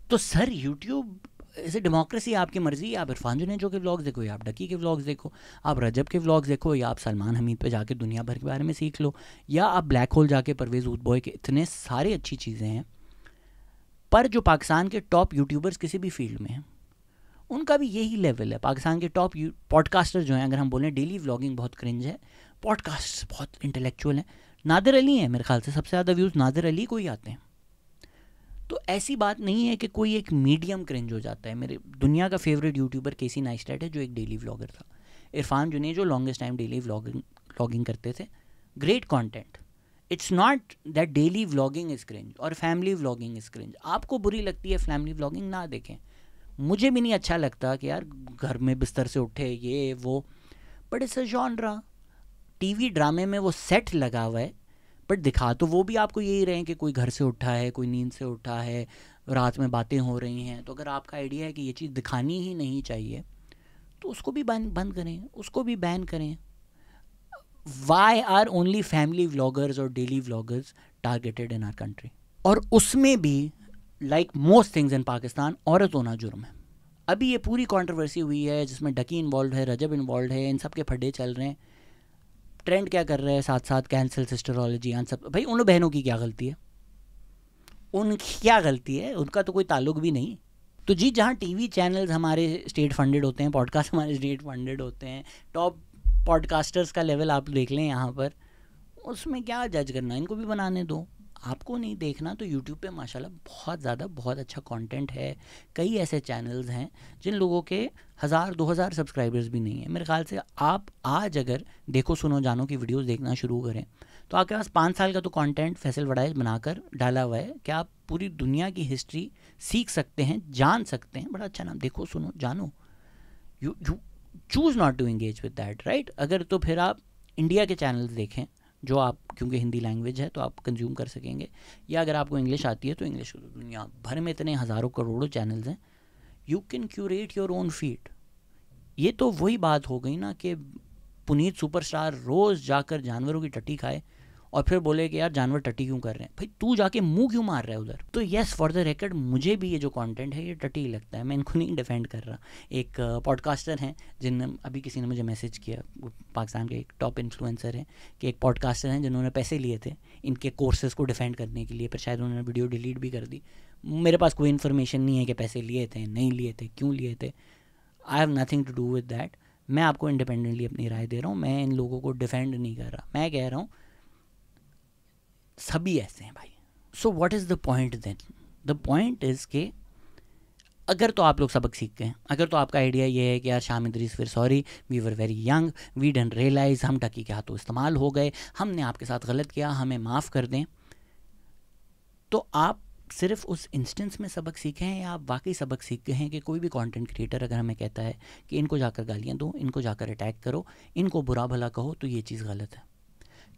तो सर यूट्यूब इसे डेमोक्रेसी, आपकी मर्जी, आप इरफान जुनेजो के व्लॉग्स देखो या आप डकी के व्लॉग्स देखो, आप रजब के व्लॉग्स देखो या आप सलमान हमीद पे जाके दुनिया भर के बारे में सीख लो, या आप ब्लैक होल जाके परवेज़ ऊद बॉय के, इतने सारे अच्छी चीज़ें हैं। पर जो पाकिस्तान के टॉप यूट्यूबर्स किसी भी फील्ड में हैं उनका भी यही लेवल है। पाकिस्तान के टॉप पॉडकास्टर जो हैं, अगर हम बोलें डेली व्लॉगिंग बहुत क्रिंज है, पॉडकास्ट बहुत इंटेलेक्चुअल हैं। नादिर अली हैं मेरे ख्याल से, सबसे ज़्यादा व्यूज़ नादिर अली को ही आते हैं। तो ऐसी बात नहीं है कि कोई एक मीडियम क्रिंज हो जाता है। मेरे दुनिया का फेवरेट यूट्यूबर केसी नाइस्टेट है जो एक डेली व्लॉगर था। Irfan Junejo longest time daily vlogging करते थे, great content. It's not that daily vlogging is cringe और फैमिली व्लॉगिंग इज़ क्रिंज। आपको बुरी लगती है फैमिली व्लॉगिंग, ना देखें। मुझे भी नहीं अच्छा लगता कि यार घर में बिस्तर से उठे ये वो, but it's a genre. TV ड्रामे में वो सेट लगा हुआ है, बट दिखा तो वो भी आपको यही रहे हैं कि कोई घर से उठा है, कोई नींद से उठा है, रात में बातें हो रही हैं। तो अगर आपका आइडिया है कि ये चीज़ दिखानी ही नहीं चाहिए तो उसको भी बंद करें, उसको भी बैन करें। Why are only family vloggers और daily vloggers targeted in our country? और उसमें भी like most things in Pakistan औरत होना जुर्म है। अभी ये पूरी कंट्रोवर्सी हुई है जिसमें डकी इन्वॉल्व है, रजब इन्वॉल्व है, इन सब के फड्डे चल रहे हैं। ट्रेंड क्या कर रहे हैं साथ साथ, कैंसिल सिस्टरोलॉजी, आन सब। भाई उन बहनों की क्या गलती है, उनकी क्या गलती है, उनका तो कोई ताल्लुक भी नहीं। तो जी जहाँ टीवी चैनल्स हमारे स्टेट फंडेड होते हैं, पॉडकास्ट हमारे स्टेट फंडेड होते हैं, टॉप पॉडकास्टर्स का लेवल आप देख लें यहाँ पर, उसमें क्या जज करना, इनको भी बनाने दो। आपको नहीं देखना तो यूट्यूब पे माशाल्लाह बहुत ज़्यादा बहुत अच्छा कंटेंट है। कई ऐसे चैनल्स हैं जिन लोगों के 1000-2000 सब्सक्राइबर्स भी नहीं है। मेरे ख्याल से आप आज अगर देखो सुनो जानो की वीडियोस देखना शुरू करें तो आपके पास 5 साल का तो कंटेंट फैसल वड़ाइज बनाकर डाला हुआ है कि आप पूरी दुनिया की हिस्ट्री सीख सकते हैं, जान सकते हैं। बड़ा अच्छा नाम, देखो सुनो जानो। You choose not to engage with that, right. अगर तो फिर आप इंडिया के चैनल्स देखें जो आप, क्योंकि हिंदी लैंग्वेज है तो आप कंज्यूम कर सकेंगे, या अगर आपको इंग्लिश आती है तो इंग्लिश। दुनिया भर में इतने हज़ारों करोड़ों चैनल्स हैं, you can curate your own feed. ये तो वही बात हो गई ना कि पुनीत सुपरस्टार रोज़ जाकर जानवरों की टट्टी खाए और फिर बोले कि यार जानवर टट्टी क्यों कर रहे हैं। भाई तू जाके मुंह क्यों मार रहा है उधर। तो येस, फॉर द रिकॉर्ड मुझे भी ये जो कंटेंट है ये टट्टी लगता है, मैं इनको नहीं डिफेंड कर रहा। एक पॉडकास्टर हैं जिनने अभी किसी ने मुझे मैसेज किया, पाकिस्तान के एक टॉप इन्फ्लुएंसर हैं, कि एक पॉडकास्टर हैं जिन्होंने पैसे लिए थे इनके कोर्सेज़ को डिफेंड करने के लिए, फिर शायद उन्होंने वीडियो डिलीट भी कर दी। मेरे पास कोई इन्फॉर्मेशन नहीं है कि पैसे लिए थे, नहीं लिए थे, क्यों लिए थे। I have nothing to do with that. मैं आपको इंडिपेंडेंटली अपनी राय दे रहा हूँ, मैं इन लोगों को डिफेंड नहीं कर रहा। मैं कह रहा हूँ सभी ऐसे हैं भाई। So what is the point then? The point is कि अगर तो आप लोग सबक सीख गए, अगर तो आपका आइडिया ये है कि यार शाम इदरीस फिर sorry, we were very young, we don't realize, हम डकी के हाथों इस्तेमाल हो गए, हमने आपके साथ गलत किया, हमें माफ़ कर दें, तो आप सिर्फ उस इंस्टेंस में सबक सीखे हैं या आप वाकई सबक सीख गए हैं कि कोई भी कंटेंट क्रिएटर अगर हमें कहता है कि इनको जाकर गालियाँ दो, इनको जाकर अटैक करो, इनको बुरा भला कहो, तो ये चीज़ गलत है।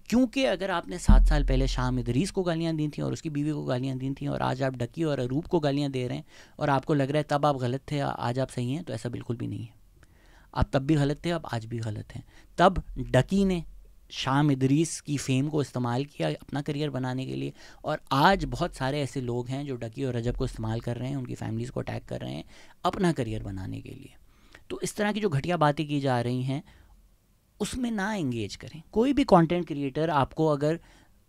क्योंकि अगर आपने 7 साल पहले शाम इदरीस को गालियाँ दी थी और उसकी बीवी को गालियाँ दी थी और आज आप डकी और अरूप को गालियाँ दे रहे हैं और आपको लग रहा है तब आप गलत थे आज आप सही हैं, तो ऐसा बिल्कुल भी नहीं है। आप तब भी गलत थे, आप आज भी गलत हैं। तब डकी ने शाम इदरीस की फेम को इस्तेमाल किया अपना करियर बनाने के लिए, और आज बहुत सारे ऐसे लोग हैं जो डकी और रजब को इस्तेमाल कर रहे हैं, उनकी फैमिलीज़ को अटैक कर रहे हैं अपना करियर बनाने के लिए। तो इस तरह की जो घटिया बातें की जा रही हैं उसमें ना एंगेज करें। कोई भी कंटेंट क्रिएटर आपको अगर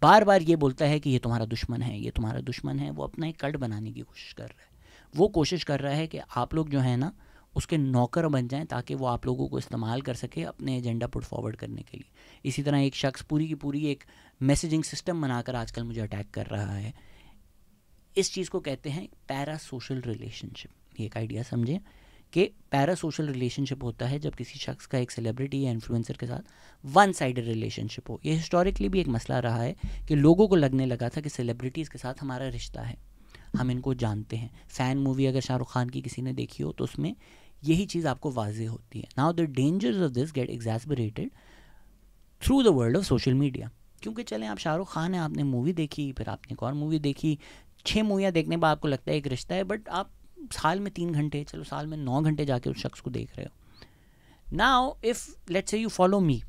बार बार ये बोलता है कि ये तुम्हारा दुश्मन है, ये तुम्हारा दुश्मन है, वो अपना एक कल्ट बनाने की कोशिश कर रहा है। वो कोशिश कर रहा है कि आप लोग जो है ना उसके नौकर बन जाएं ताकि वो आप लोगों को इस्तेमाल कर सके अपने एजेंडा पुट फॉरवर्ड करने के लिए। इसी तरह एक शख्स पूरी की पूरी एक मैसेजिंग सिस्टम बनाकर आजकल मुझे अटैक कर रहा है। इस चीज़ को कहते हैं पैरा सोशल रिलेशनशिप। ये एक आइडिया समझें कि पैरा सोशल रिलेशनशिप होता है जब किसी शख्स का एक सेलिब्रिटी या इन्फ्लुएंसर के साथ वन साइडेड रिलेशनशिप हो। ये हिस्टोरिकली भी एक मसला रहा है कि लोगों को लगने लगा था कि सेलिब्रिटीज़ के साथ हमारा रिश्ता है, हम इनको जानते हैं। फ़ैन मूवी अगर शाहरुख खान की किसी ने देखी हो तो उसमें यही चीज़ आपको वाज़ेह होती है। Now the dangers of this get exasperated through the world of social media. क्योंकि चलें आप शाहरुख खान है, आपने मूवी देखी, फिर आपने एक और मूवी देखी, 6 मूवियाँ देखने के बाद आपको लगता है एक रिश्ता है, बट आप साल में 3 घंटे, चलो साल में 9 घंटे जाके उस शख्स को देख रहे हो। Now if let's say you follow me,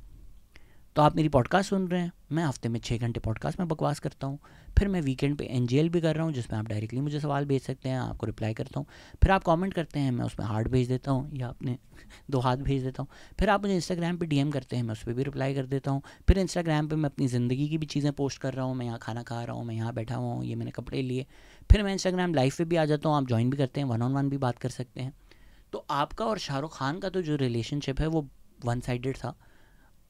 तो आप मेरी पॉडकास्ट सुन रहे हैं, मैं हफ्ते में 6 घंटे पॉडकास्ट में बकवास करता हूँ, फिर मैं वीकेंड पे NGL भी कर रहा हूँ जिसमें आप डायरेक्टली मुझे सवाल भेज सकते हैं, आपको रिप्लाई करता हूँ, फिर आप कमेंट करते हैं, मैं उसमें हार्ट भेज देता हूँ या अपने 2 हाथ भेज देता हूँ, फिर आप मुझे इंस्टाग्राम पे DM करते हैं, मैं उस पर भी रिप्लाई कर देता हूँ, फिर इंस्टाग्राम पे मैं अपनी ज़िंदगी की भी चीज़ें पोस्ट कर रहा हूँ, मैं यहाँ खाना खा रहा हूँ, मैं यहाँ बैठा हुआ हूँ, ये मैंने कपड़े लिए, फिर मैं इंस्टाग्राम लाइव पे भी आ जाता हूँ, आप ज्वाइन भी करते हैं, 1-on-1 भी बात कर सकते हैं। तो आपका और शाहरुख खान का तो जो रिलेशनशिप है वो वन साइडेड था,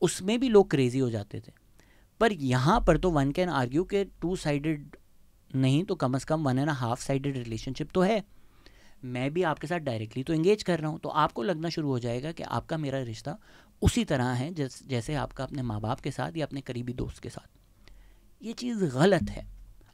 उसमें भी लोग क्रेजी हो जाते थे। पर यहाँ पर तो वन कैन आर्ग्यू कि 2 साइडेड नहीं तो कम से कम 1.5 साइडेड रिलेशनशिप तो है। मैं भी आपके साथ डायरेक्टली तो एंगेज कर रहा हूँ, तो आपको लगना शुरू हो जाएगा कि आपका मेरा रिश्ता उसी तरह है जैसे आपका अपने माँ बाप के साथ या अपने करीबी दोस्त के साथ। ये चीज़ गलत है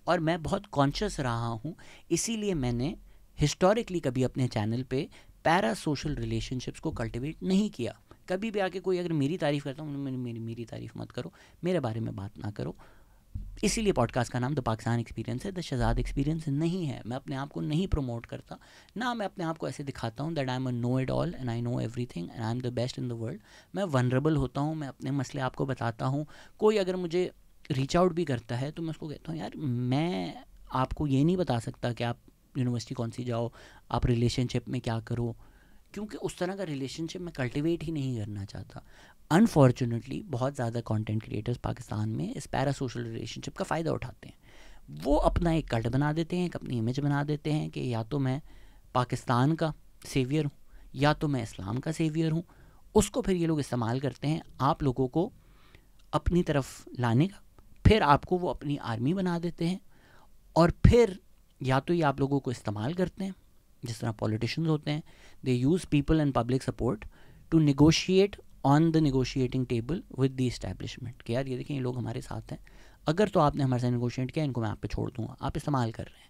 और मैं बहुत कॉन्शियस रहा हूँ, इसीलिए मैंने हिस्टोरिकली कभी अपने चैनल पे पैरा सोशल रिलेशनशिप्स को कल्टिवेट नहीं किया। कभी भी आके कोई अगर मेरी तारीफ़ करता हूँ, मेरी तारीफ़ मत करो, मेरे बारे में बात ना करो। इसीलिए पॉडकास्ट का नाम द पाकिस्तान एक्सपीरियंस है, द शहजाद एक्सपीरियंस नहीं है। मैं अपने आप को नहीं प्रमोट करता, ना मैं अपने आप को ऐसे दिखाता हूँ that I am a know it all and I know everything and I am the best in the world. मैं वनरेबल होता हूँ, मैं अपने मसले आपको बताता हूँ। कोई अगर मुझे रीच आउट भी करता है तो मैं उसको कहता हूँ यार मैं आपको ये नहीं बता सकता कि आप यूनिवर्सिटी कौन सी जाओ, आप रिलेशनशिप में क्या करो, क्योंकि उस तरह का रिलेशनशिप मैं कल्टिवेट ही नहीं करना चाहता। अनफॉर्चुनेटली बहुत ज़्यादा कंटेंट क्रिएटर्स पाकिस्तान में इस पैरा सोशल रिलेशनशिप का फ़ायदा उठाते हैं। वो अपना एक कल्ट बना देते हैं, एक अपनी इमेज बना देते हैं कि या तो मैं पाकिस्तान का सेवियर हूँ या तो मैं इस्लाम का सेवियर हूँ। उसको फिर ये लोग इस्तेमाल करते हैं आप लोगों को अपनी तरफ लाने का, फिर आपको वो अपनी आर्मी बना देते हैं और फिर या तो ये आप लोगों को इस्तेमाल करते हैं जिस तरह पॉलिटिशियंस होते हैं, they use people and public support to negotiate on the negotiating table with the establishment कि यार ये देखें ये लोग हमारे साथ हैं, अगर तो आपने हमारे साथ नेगोशिएट किया इनको मैं आप पे छोड़ दूंगा। आप इस्तेमाल कर रहे हैं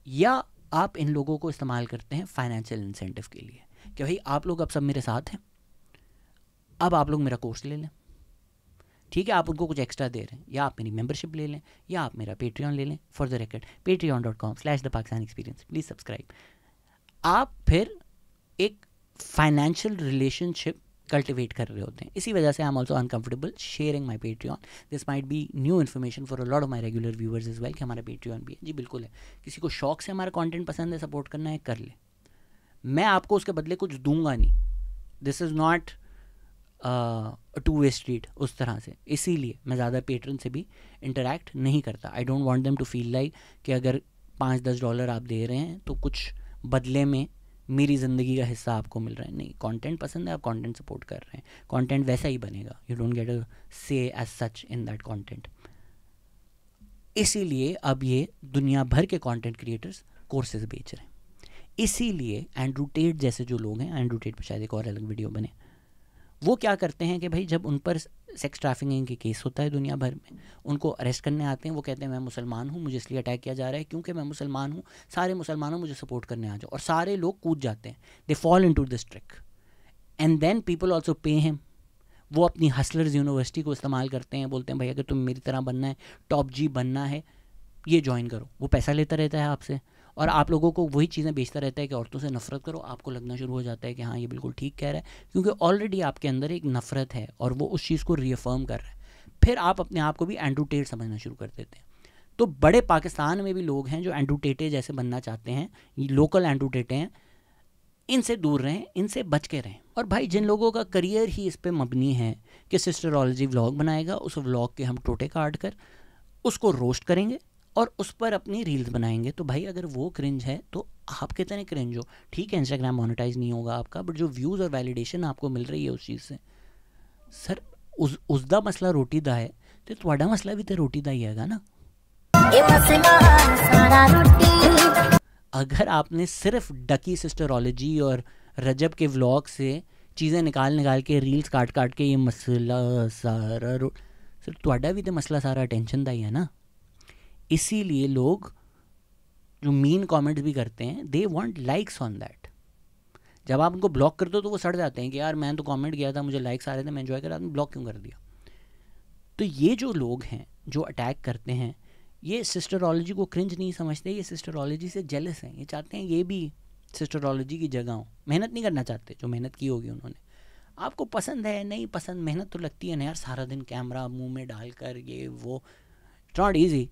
या आप इन लोगों को इस्तेमाल करते हैं फाइनेंशियल इंसेंटिव के लिए कि भाई आप लोग अब सब मेरे साथ हैं, अब आप लोग मेरा कोर्स ले लें, ठीक है, आप उनको कुछ एक्स्ट्रा दे रहे हैं, या आप मेरी मेंबरशिप ले लें या आप मेरा पेट्रियन ले लें। For the record patreon.com/thepakistaneexperience please subscribe. आप फिर एक फाइनेंशियल रिलेशनशिप कल्टिवेट कर रहे होते हैं। इसी वजह से आई am also uncomfortable sharing my Patreon. This might be new information for a lot of my regular viewers is well कि हमारा पेट्रियन भी है। जी बिल्कुल है, किसी को शौक से हमारा कंटेंट पसंद है, सपोर्ट करना है, कर ले, मैं आपको उसके बदले कुछ दूंगा नहीं। This is not two way street उस तरह से, इसीलिए मैं ज़्यादा पेट्रन से भी इंटरेक्ट नहीं करता। I don't want them to feel like कि अगर $5-10 आप दे रहे हैं तो कुछ बदले में मेरी ज़िंदगी का हिस्सा आपको मिल रहा है। नहीं, कंटेंट पसंद है, आप कंटेंट सपोर्ट कर रहे हैं, कंटेंट वैसा ही बनेगा, you don't get a say as such in that content. इसीलिए अब ये दुनिया भर के कंटेंट क्रिएटर्स कोर्सेज बेच रहे हैं। इसीलिए एंड्रू टेट जैसे जो लोग हैं, एंड्रू टेट पर शायद एक और अलग वीडियो बने, वो क्या करते हैं कि भाई जब उन पर सेक्स ट्रैफिकिंग के केस होता है दुनिया भर में, उनको अरेस्ट करने आते हैं, वो कहते हैं मैं मुसलमान हूँ, मुझे इसलिए अटैक किया जा रहा है क्योंकि मैं मुसलमान हूँ, सारे मुसलमानों मुझे सपोर्ट करने आ जाओ, और सारे लोग कूद जाते हैं, they fall into this trick and then people also pay him. वो अपनी हसलर्स यूनिवर्सिटी को इस्तेमाल करते हैं, बोलते हैं भाई अगर तुम मेरी तरह बनना है, टॉप जी बनना है, ये ज्वाइन करो। वो पैसा लेता रहता है आपसे और आप लोगों को वही चीज़ें बेचता रहता है कि औरतों से नफ़रत करो। आपको लगना शुरू हो जाता है कि हाँ ये बिल्कुल ठीक कह रहा है, क्योंकि ऑलरेडी आपके अंदर एक नफ़रत है और वो उस चीज़ को रीअफर्म कर रहा है। फिर आप अपने आप को भी एंड्रू टेट समझना शुरू कर देते हैं। तो बड़े पाकिस्तान में भी लोग हैं जो एंड्रू टेटे जैसे बनना चाहते हैं, लोकल एंड्रू टेटे हैं, इनसे दूर रहें, इनसे बच के रहें। और भाई जिन लोगों का करियर ही इस पर मबनी है कि सिस्टरोलॉजी व्लॉग बनाएगा, उस व्लॉग के हम टोटे काट कर उसको रोस्ट करेंगे और उस पर अपनी रील्स बनाएंगे। तो भाई अगर वो क्रिंज है तो आप कितने क्रिंज हो? ठीक है इंस्टाग्राम मोनेटाइज नहीं होगा आपका, बट जो व्यूज़ और वैलिडेशन आपको मिल रही है उस चीज़ से, सर उसका मसला रोटी दा है तो ਤੁਹਾਡਾ मसला भी तो रोटी दा ही हैगा ना। अगर आपने सिर्फ डकी सिस्टरोलॉजी और रजब के व्लॉग से चीज़ें निकाल के रील्स काट के ये मसला सारा सर ਤੁਹਾਡਾ भी तो मसला सारा अटेंशन दा ही है ना। इसीलिए लोग जो मीन कमेंट्स भी करते हैं, they want likes on that. जब आप उनको ब्लॉक करते हो तो वो सड़ जाते हैं कि यार मैं तो कमेंट किया था, मुझे लाइक्स आ रहे थे, मैं एंजॉय कर रहा था, ब्लॉक क्यों कर दिया। तो ये जो लोग हैं जो अटैक करते हैं, ये सिस्टरोलॉजी को क्रिंज नहीं समझते, ये सिस्टरोलॉजी से जेलस हैं। ये चाहते हैं ये भी सिस्टरोलॉजी की जगह हो, मेहनत नहीं करना चाहते जो मेहनत की होगी उन्होंने। आपको पसंद है नहीं पसंद, मेहनत तो लगती है ना यार, सारा दिन कैमरा मुंह में डालकर ये वो। It's not easy.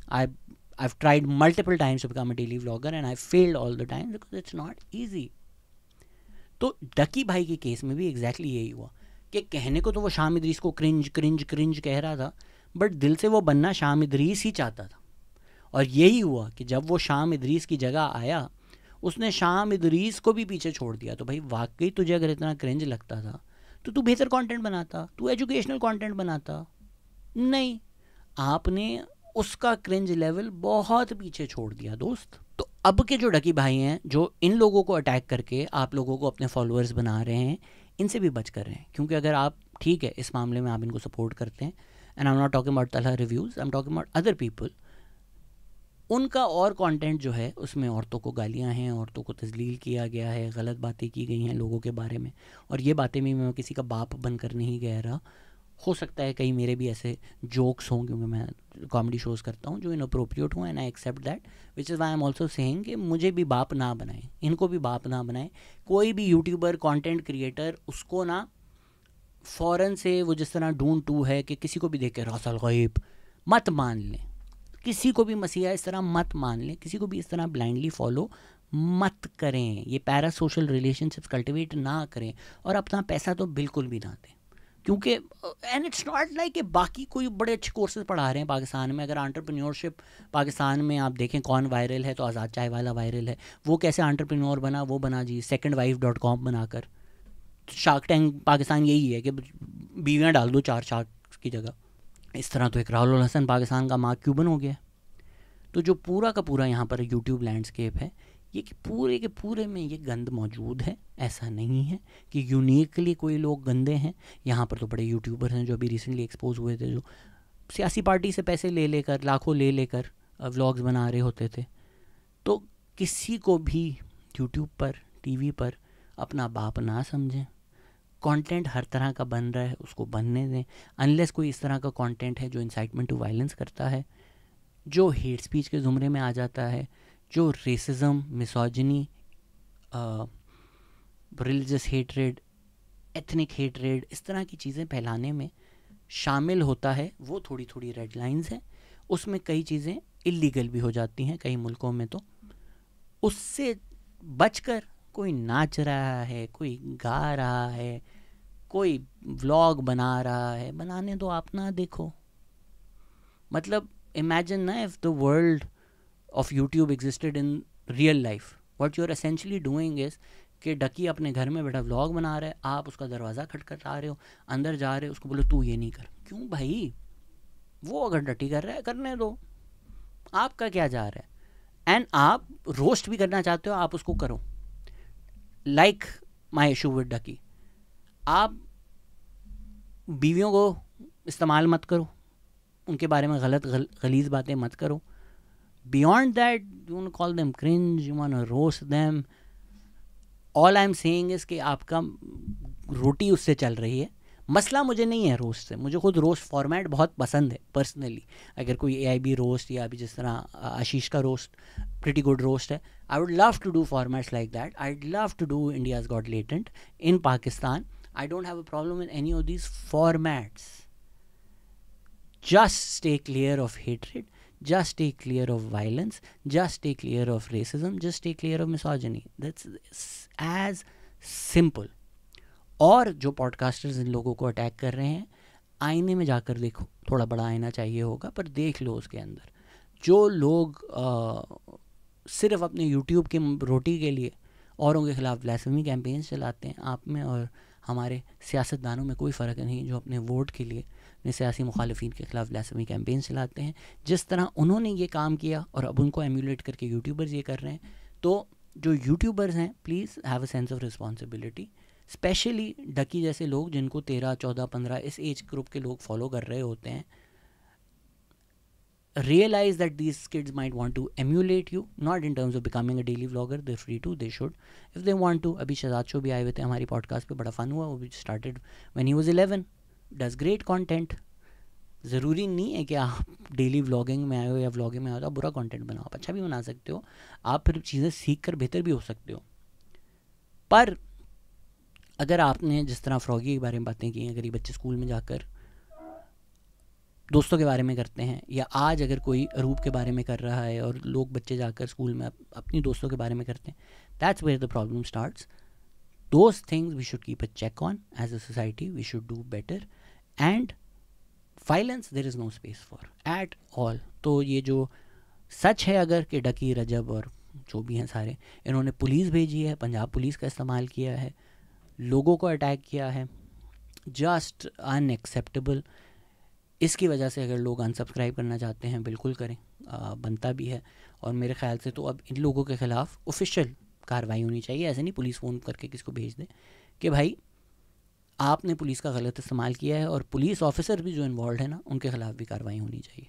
I've tried multiple times to become a daily vlogger and I failed all the time because it's not easy. तो डकी भाई के केस में भी एग्जैक्टली यही हुआ कि कहने को तो वो शाम इदरीस को क्रिंज क्रिंज क्रिंज कह रहा था, बट दिल से वो बनना शाम इदरीस ही चाहता था। और यही हुआ कि जब वो शाम इदरीस की जगह आया, उसने शाम इदरीस को भी पीछे छोड़ दिया। तो भाई वाकई तुझे अगर इतना क्रिंज लगता था तो तू बेहतर कंटेंट बनाता, तू एजुकेशनल कंटेंट बनाता। नहीं, आपने उसका क्रिंज लेवल बहुत पीछे छोड़ दिया दोस्त। तो अब के जो डकी भाई हैं जो इन लोगों को अटैक करके आप लोगों को अपने फॉलोअर्स बना रहे हैं, इनसे भी बच कर रहे हैं। क्योंकि अगर आप ठीक है इस मामले में आप इनको सपोर्ट करते हैं, and I am not talking about Talha reviews, I am talking about other people, उनका और कंटेंट जो है उसमें औरतों को गालियां हैं, औरतों को तजलील किया गया है, गलत बातें की गई हैं लोगों के बारे में। और ये बातें भी मैं किसी का बाप बनकर नहीं कह रहा, हो सकता है कहीं मेरे भी ऐसे जोक्स हों, क्योंकि मैं कॉमेडी शोज़ करता हूँ जो इनअप्रोप्रिएट हुआ, and I accept that, which is why I am also saying कि मुझे भी बाप ना बनाएं, इनको भी बाप ना बनाएं। कोई भी यूट्यूबर कंटेंट क्रिएटर उसको ना फ़ौरन से वो जिस तरह डून टू है कि किसी को भी देख के रसल गैब मत मान लें, किसी को भी मसीहा इस तरह मत मान लें, किसी को भी इस तरह ब्लाइंडली फॉलो मत करें, ये पैरा सोशल रिलेशनशिप्स कल्टिवेट ना करें, और अपना पैसा तो बिल्कुल भी ना दें। क्योंकि एंड इट्स नॉट लाइक कि बाकी कोई बड़े अच्छे कोर्सेज पढ़ा रहे हैं पाकिस्तान में। अगर एंटरप्रेन्योरशिप पाकिस्तान में आप देखें कौन वायरल है, तो आज़ाद चाय वाला वायरल है। वो कैसे एंटरप्रेन्योर बना, वो बना जी secondwife.com बनाकर। शार्क टैंक पाकिस्तान यही है कि बीवियाँ डाल दो 4 शार्क की जगह। इस तरह तो इकरारुल हसन पाकिस्तान का मार्क क्यूबन हो गया। तो जो पूरा का पूरा यहाँ पर यूट्यूब लैंडस्केप है, ये कि पूरे के पूरे में ये गंद मौजूद है। ऐसा नहीं है कि यूनिकली कोई लोग गंदे हैं। यहाँ पर तो बड़े यूट्यूबर हैं जो अभी रिसेंटली एक्सपोज हुए थे, जो सियासी पार्टी से पैसे ले लेकर, लाखों ले लेकर व्लॉग्स बना रहे होते थे। तो किसी को भी यूट्यूब पर, टीवी पर अपना बाप ना समझें। कंटेंट हर तरह का बन रहा है, उसको बनने दें, अनलेस कोई इस तरह का कंटेंट है जो इंसाइटमेंट टू वायलेंस करता है, जो हेट स्पीच के ज़ुमरे में आ जाता है, जो racism, misogyny, religious hatred, ethnic hatred, इस तरह की चीज़ें फैलाने में शामिल होता है। वो थोड़ी थोड़ी रेड लाइंस हैं, उसमें कई चीज़ें इलीगल भी हो जाती हैं कई मुल्कों में। तो उससे बचकर कोई नाच रहा है, कोई गा रहा है, कोई व्लॉग बना रहा है, बनाने दो, आप ना देखो। मतलब इमेजिन ना, if the world of YouTube existed in real life, what you're essentially doing is कि डकी अपने घर में बैठा व्लॉग बना रहा है, आप उसका दरवाज़ा खटखटा रहे हो, अंदर जा रहे हो, उसको बोलो तू ये नहीं कर। क्यों भाई? वो अगर डटी कर रहा है करने दो, आपका क्या जा रहा है। एंड आप रोस्ट भी करना चाहते हो, आप उसको करो। लाइक माई इशू विद डकी, आप बीवियों को इस्तेमाल मत करो, उनके बारे में गलत गलीज़ बातें मत करो। Beyond that, you want to call them cringe, you want to roast them. All I'm saying is कि आपका रोटी उससे चल रही है। मसला मुझे नहीं है रोस्ट से, मुझे खुद रोस्ट फॉर्मेट बहुत पसंद है पर्सनली। अगर कोई AIB रोस्ट या अभी जिस तरह आशीष का रोस्ट प्रिटी गुड रोस्ट है, I would love to do formats like that. I would love to do India's got latent in Pakistan. I don't have a problem in any of these formats. Just stay clear of hatred, just stay clear of violence, just stay clear of racism, just stay clear of misogyny. That's as simple. और जो podcasters इन लोगों को attack कर रहे हैं, आईने में जाकर देखो, थोड़ा बड़ा आईना चाहिए होगा, पर देख लो उसके अंदर जो लोग सिर्फ अपने यूट्यूब की रोटी के लिए औरों के ख़िलाफ़ ब्लास्फेमी कैंपेन्स चलाते हैं, आप में और हमारे सियासतदानों में कोई फ़र्क नहीं, जो अपने वोट के लिए अपने सियासी मुखालिफिन के ख़िलाफ़ ब्लास्फेमी कैंपेन्स चलाते हैं। जिस तरह उन्होंने ये काम किया और अब उनको एम्यूलेट करके यूट्यूबर्स ये कर रहे हैं, तो जो यूट्यूबर्स हैं please have a sense of responsibility, specially Ducky जैसे लोग जिनको 13, 14, 15 इस एज ग्रुप के लोग फॉलो कर रहे होते हैं। Realize that these kids might want to emulate you, not in terms of becoming a daily vlogger. They're free to, they should if they want to. अभी शहजाद शो भी आए हुए थे हमारी पॉडकास्ट पे, बड़ा फन हुआ। वो भी started when he was 11, does great content. ज़रूरी नहीं है कि आप डेली व्लॉगिंग में आए हो या व्लॉगिंग में आए हो तो आप बुरा कंटेंट बनाओ, आप अच्छा भी बना सकते हो, आप फिर चीज़ें सीख कर बेहतर भी हो सकते हो। पर अगर आपने जिस तरह फ्रॉगी के बारे में बातें की, अगर ये बच्चे स्कूल में जाकर दोस्तों के बारे में करते हैं, या आज अगर कोई अरूप के बारे में कर रहा है और लोग बच्चे जाकर स्कूल में अपनी दोस्तों के बारे में करते हैं, that's where the problem starts. Those things we should keep a check on as a society, we should do better, and violence there is no space for at all. तो ये जो सच है अगर कि डकी, रजब और जो भी हैं सारे, इन्होंने पुलिस भेजी है, पंजाब पुलिस का इस्तेमाल किया है, लोगों को अटैक किया है, जस्ट अनएक्सेप्टेबल। इसकी वजह से अगर लोग अनसब्सक्राइब करना चाहते हैं बिल्कुल करें, बनता भी है। और मेरे ख्याल से तो अब इन लोगों के ख़िलाफ़ ऑफिशियल कार्रवाई होनी चाहिए, ऐसे नहीं पुलिस फ़ोन करके किसको भेज दे कि भाई आपने पुलिस का गलत इस्तेमाल किया है, और पुलिस ऑफिसर भी जो इन्वॉल्व है ना, उनके ख़िलाफ़ भी कार्रवाई होनी चाहिए।